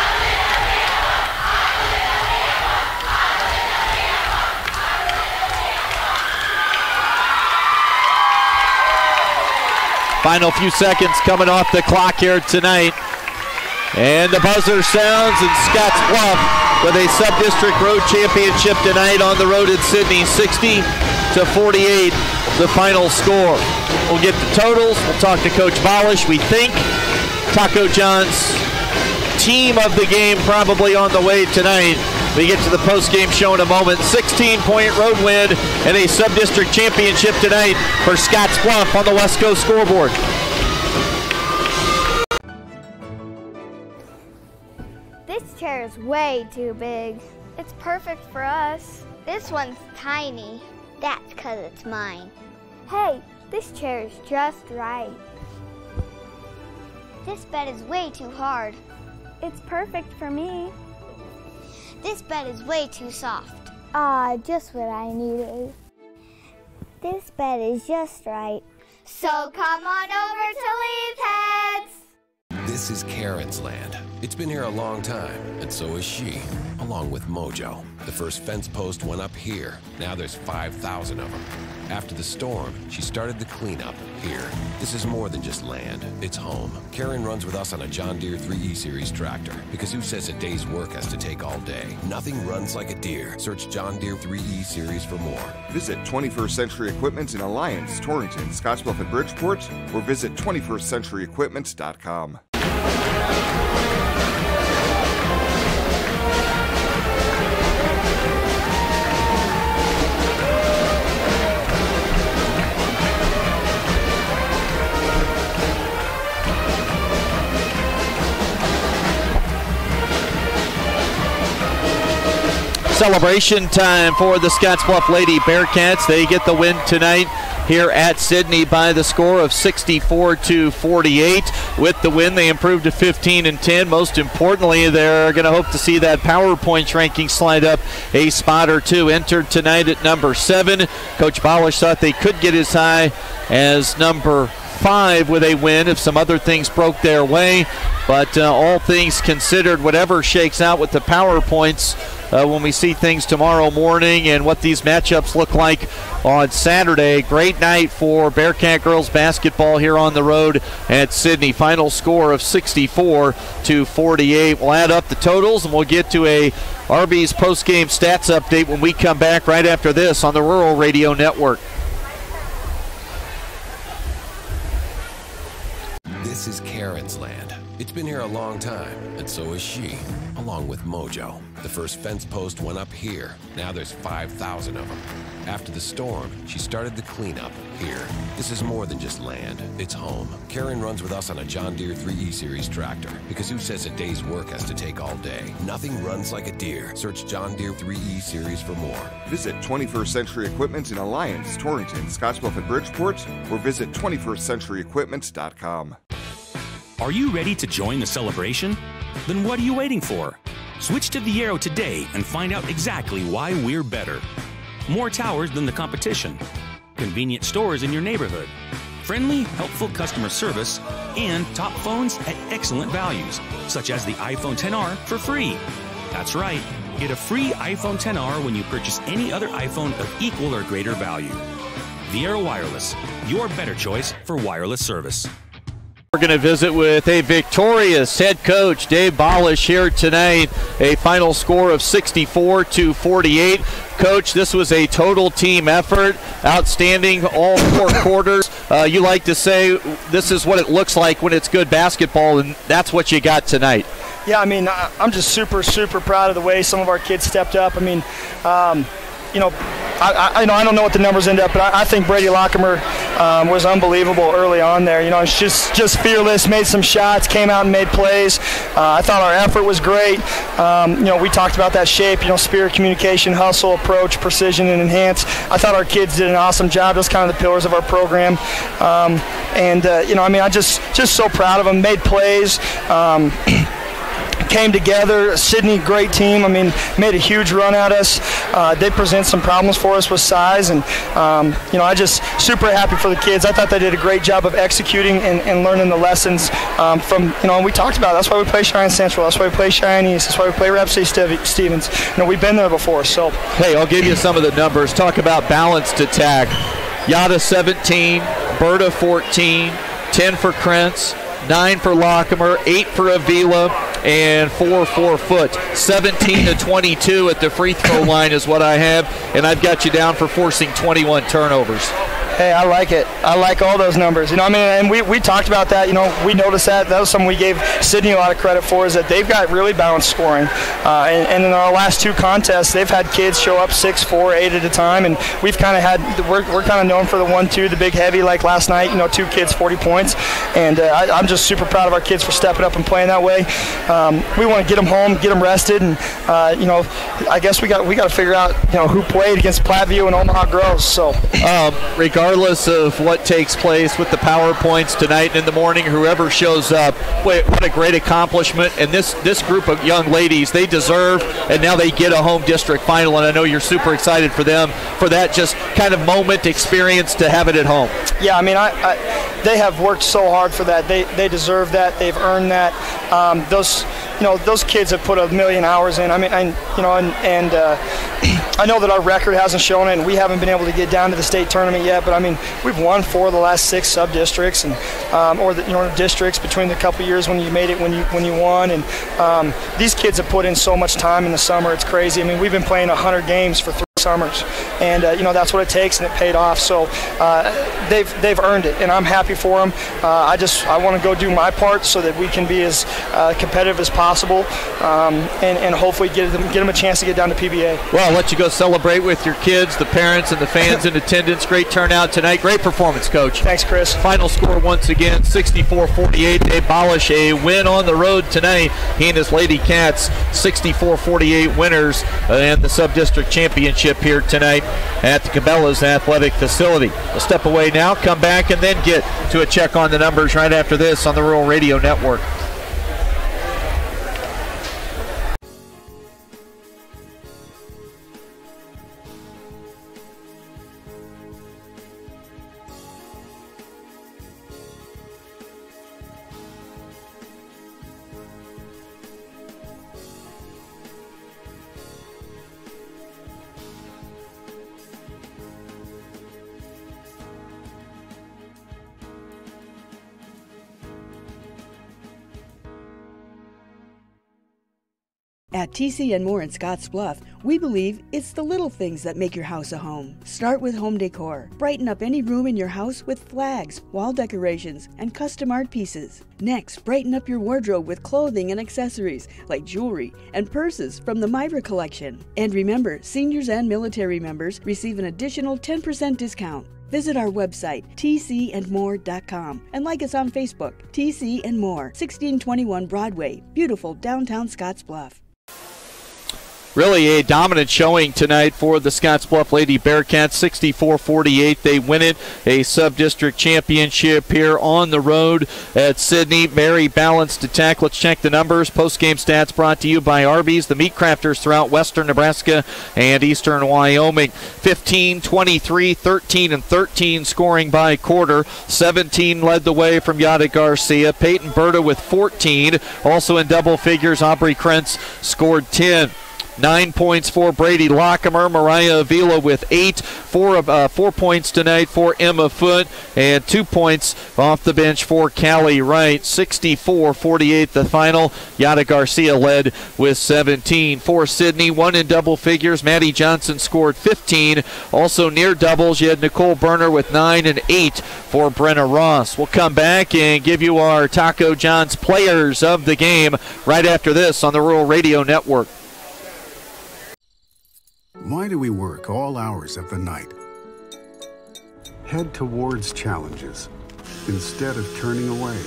Final few seconds coming off the clock here tonight. And the buzzer sounds, and Scottsbluff with a sub-district road championship tonight on the road at Sidney, 60-48, the final score. We'll get the totals. We'll talk to Coach Bolish. We think Taco John's team of the game probably on the way tonight. We get to the post-game show in a moment. 16-point road win and a sub-district championship tonight for Scottsbluff on the West Coast scoreboard. This chair is way too big. It's perfect for us. This one's tiny. That's because it's mine. Hey, this chair is just right. This bed is way too hard. It's perfect for me. This bed is way too soft. Just what I needed. This bed is just right. So come on over to Lee's Heads. This is Karen's land. It's been here a long time, and so is she, along with Mojo. The first fence post went up here. Now there's 5,000 of them. After the storm, she started the cleanup here. This is more than just land. It's home. Karen runs with us on a John Deere 3E Series tractor, because who says a day's work has to take all day? Nothing runs like a Deere. Search John Deere 3E Series for more. Visit 21st Century Equipment in Alliance, Torrington, Scottsbluff, and Bridgeport, or visit 21stcenturyequipment.com. Celebration time for the Scottsbluff Lady Bearcats. They get the win tonight here at Sidney by the score of 64-48. With the win, they improved to 15-10. Most importantly, they're going to hope to see that Power Points ranking slide up a spot or two. Entered tonight at number 7. Coach Bolish thought they could get as high as number 5 with a win if some other things broke their way. But all things considered, whatever shakes out with the Power Points, when we see things tomorrow morning and what these matchups look like on Saturday. Great night for Bearcat girls basketball here on the road at Sidney. Final score of 64-48. We'll add up the totals and we'll get to a Arby's post-game stats update when we come back right after this on the Rural Radio Network. This is Karen's land. It's been here a long time, and so is she, along with Mojo. The first fence post went up here. Now there's 5,000 of them. After the storm, she started the cleanup here. This is more than just land. It's home. Karen runs with us on a John Deere 3E Series tractor, because who says a day's work has to take all day? Nothing runs like a Deere. Search John Deere 3E Series for more. Visit 21st Century Equipment in Alliance, Torrington, Scottsbluff, and Bridgeport, or visit 21stcenturyequipment.com. Are you ready to join the celebration? Then what are you waiting for? Switch to the Arrow today and find out exactly why we're better. More towers than the competition. Convenient stores in your neighborhood. Friendly, helpful customer service. And top phones at excellent values, such as the iPhone XR for free. That's right. Get a free iPhone XR when you purchase any other iPhone of equal or greater value. The Arrow Wireless, your better choice for wireless service. We're going to visit with a victorious head coach, Dave Bolish, here tonight. A final score of 64-48. Coach, this was a total team effort. Outstanding all 4 quarters. You like to say this is what it looks like when it's good basketball, and that's what you got tonight. Yeah, I mean, I'm just super, super proud of the way some of our kids stepped up. I mean, I don't know what the numbers end up, but I think Brady Lockemer was unbelievable early on there. You know, it's just fearless, made some shots, came out and made plays. I thought our effort was great. We talked about that shape, spirit, communication, hustle, approach, precision, and enhance. I thought our kids did an awesome job. That's kind of the pillars of our program. I just so proud of them, made plays. Came together. Sidney, great team. I mean, made a huge run at us. They present some problems for us with size, and I just super happy for the kids. I thought they did a great job of executing and learning the lessons from, we talked about it. That's why we play Cheyenne Central. That's why we play Cheyenne East. That's why we play Rapid City Stevens. We've been there before. So, hey, I'll give you some of the numbers. Talk about balanced attack. Yada 17, Berta 14, 10 for Krentz, 9 for Lockemer, 8 for Avila, and 4 for Foot. 17 to 22 at the free throw line is what I have, and I've got you down for forcing 21 turnovers. Hey, I like it. I like all those numbers. And we talked about that. We noticed that. That was something we gave Sidney a lot of credit for, is that they've got really balanced scoring. And in our last 2 contests, they've had kids show up 6, 4, 8 at a time, and we've kind of had, we're kind of known for the 1-2, the big heavy, like last night, 2 kids, 40 points. And I'm just super proud of our kids for stepping up and playing that way. We want to get them home, get them rested, and I guess we got to figure out who played against Platteview and Omaha Groves. So regardless of what takes place with the PowerPoints tonight and in the morning, whoever shows up, what a great accomplishment. And this group of young ladies, they deserve, and now they get a home district final, and I know you're super excited for them, for that just kind of moment experience to have it at home. Yeah, they have worked so hard for that. They deserve that. They've earned that. Those kids have put a million hours in. I know that our record hasn't shown it, and we haven't been able to get down to the state tournament yet. But we've won 4 of the last 6 sub-districts, and districts between the couple years when you made it, when you won. And these kids have put in so much time in the summer. It's crazy. We've been playing 100 games for 3 summers, and that's what it takes, and it paid off. So they've earned it, and I'm happy for them. I want to go do my part so that we can be as competitive as possible, and hopefully get them a chance to get down to PBA. Well, I'll let you go celebrate with your kids, the parents, and the fans in attendance. Great turnout tonight. Great performance, Coach. Thanks, Chris. Final score once again, 64-48. They abolish a win on the road tonight. He and his Lady Cats, 64-48 winners in the sub-district championship here tonight at the Cabela's Athletic Facility. We'll step away now, come back, and then get to a check on the numbers right after this on the Rural Radio Network. At TC and More in Scottsbluff, we believe it's the little things that make your house a home. Start with home decor. Brighten up any room in your house with flags, wall decorations, and custom art pieces. Next, brighten up your wardrobe with clothing and accessories like jewelry and purses from the Myra collection. And remember, seniors and military members receive an additional 10% discount. Visit our website, tcandmore.com, and like us on Facebook, TC and More, 1621 Broadway, beautiful downtown Scottsbluff. Really a dominant showing tonight for the Scottsbluff Lady Bearcats, 64-48. They win it, a sub-district championship here on the road at Sidney. Very balanced attack. Let's check the numbers. Post-game stats brought to you by Arby's, the meat crafters throughout western Nebraska and eastern Wyoming. 15, 23, 13, and 13 scoring by quarter. 17 led the way from Yada Garcia. Peyton Berta with 14. Also in double figures, Aubrey Krentz scored 10. 9 points for Brady Lockemer. Mariah Avila with 8. 4 points tonight for Emma Foote. And 2 points off the bench for Callie Wright. 64-48 the final. Yada Garcia led with 17. For Sidney, 1 in double figures. Maddie Johnson scored 15. Also near doubles, you had Nicole Berner with 9 and 8 for Brenna Ross. We'll come back and give you our Taco John's players of the game right after this on the Rural Radio Network. Why do we work all hours of the night? Head towards challenges instead of turning away,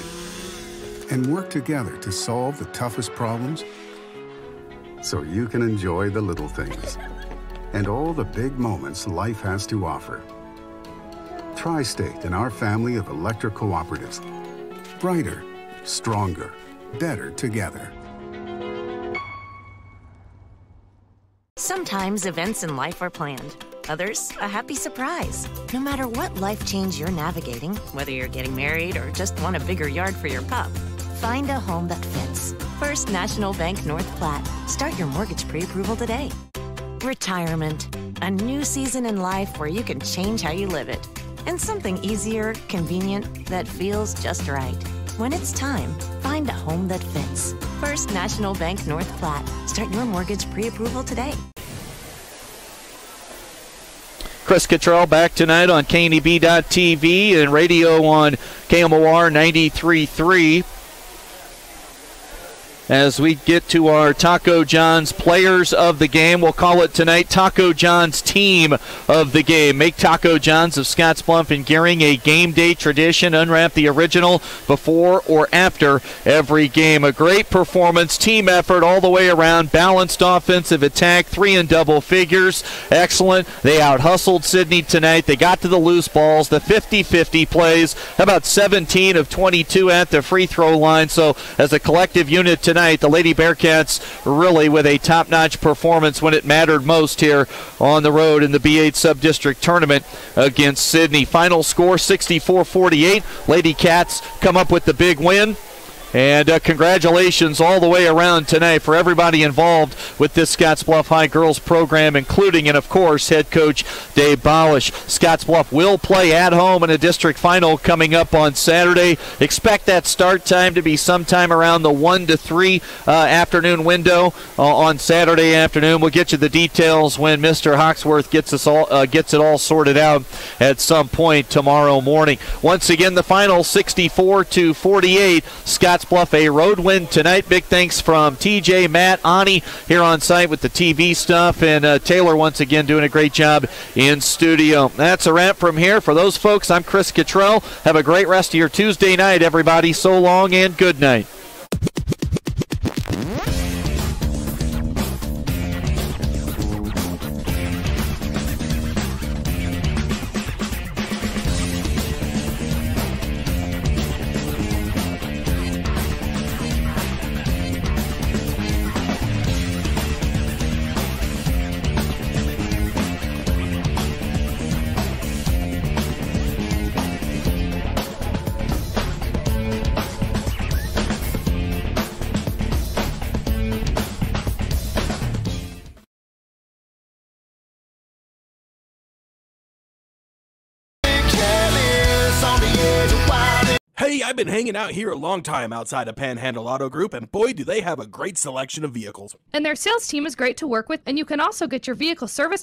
and work together to solve the toughest problems so you can enjoy the little things and all the big moments life has to offer. Tri-State and our family of electric cooperatives. Brighter, stronger, better together. Sometimes events in life are planned. Others, a happy surprise. No matter what life change you're navigating, whether you're getting married or just want a bigger yard for your pup, find a home that fits. First National Bank North Platte. Start your mortgage pre-approval today. Retirement. A new season in life where you can change how you live it. and something easier, convenient, that feels just right. When it's time, find a home that fits. First National Bank North Platte. Start your mortgage pre-approval today. Chris Cottrell back tonight on KNEB.TV and radio on KMOR 93.3. As we get to our Taco John's players of the game, we'll call it tonight Taco John's team of the game. Make Taco John's of Scottsbluff and Gering a game day tradition. Unwrap the original before or after every game. A great performance, team effort all the way around. Balanced offensive attack, 3 in double figures. Excellent. They out-hustled Sidney tonight. They got to the loose balls, the 50-50 plays, about 17 of 22 at the free throw line. So as a collective unit tonight, the Lady Bearcats really with a top-notch performance when it mattered most here on the road in the B-8 sub-district tournament against Sidney. Final score 64-48. Lady Cats come up with the big win. And congratulations all the way around tonight for everybody involved with this Scottsbluff High girls program, including, and of course, head coach Dave Bolish. Scottsbluff will play at home in a district final coming up on Saturday. Expect that start time to be sometime around the 1 to 3 afternoon window on Saturday afternoon. We'll get you the details when Mr. Hawksworth gets it all sorted out at some point tomorrow morning. Once again, the final 64-48. Scottsbluff a road win tonight. Big thanks from TJ, Matt, Ani here on site with the TV stuff, and Taylor once again doing a great job in studio. That's a wrap from here. For those folks, I'm Chris Cottrell. Have a great rest of your Tuesday night, everybody. So long and good night. Hey, I've been hanging out here a long time outside of Panhandle Auto Group, and boy, do they have a great selection of vehicles. And their sales team is great to work with, and you can also get your vehicle serviced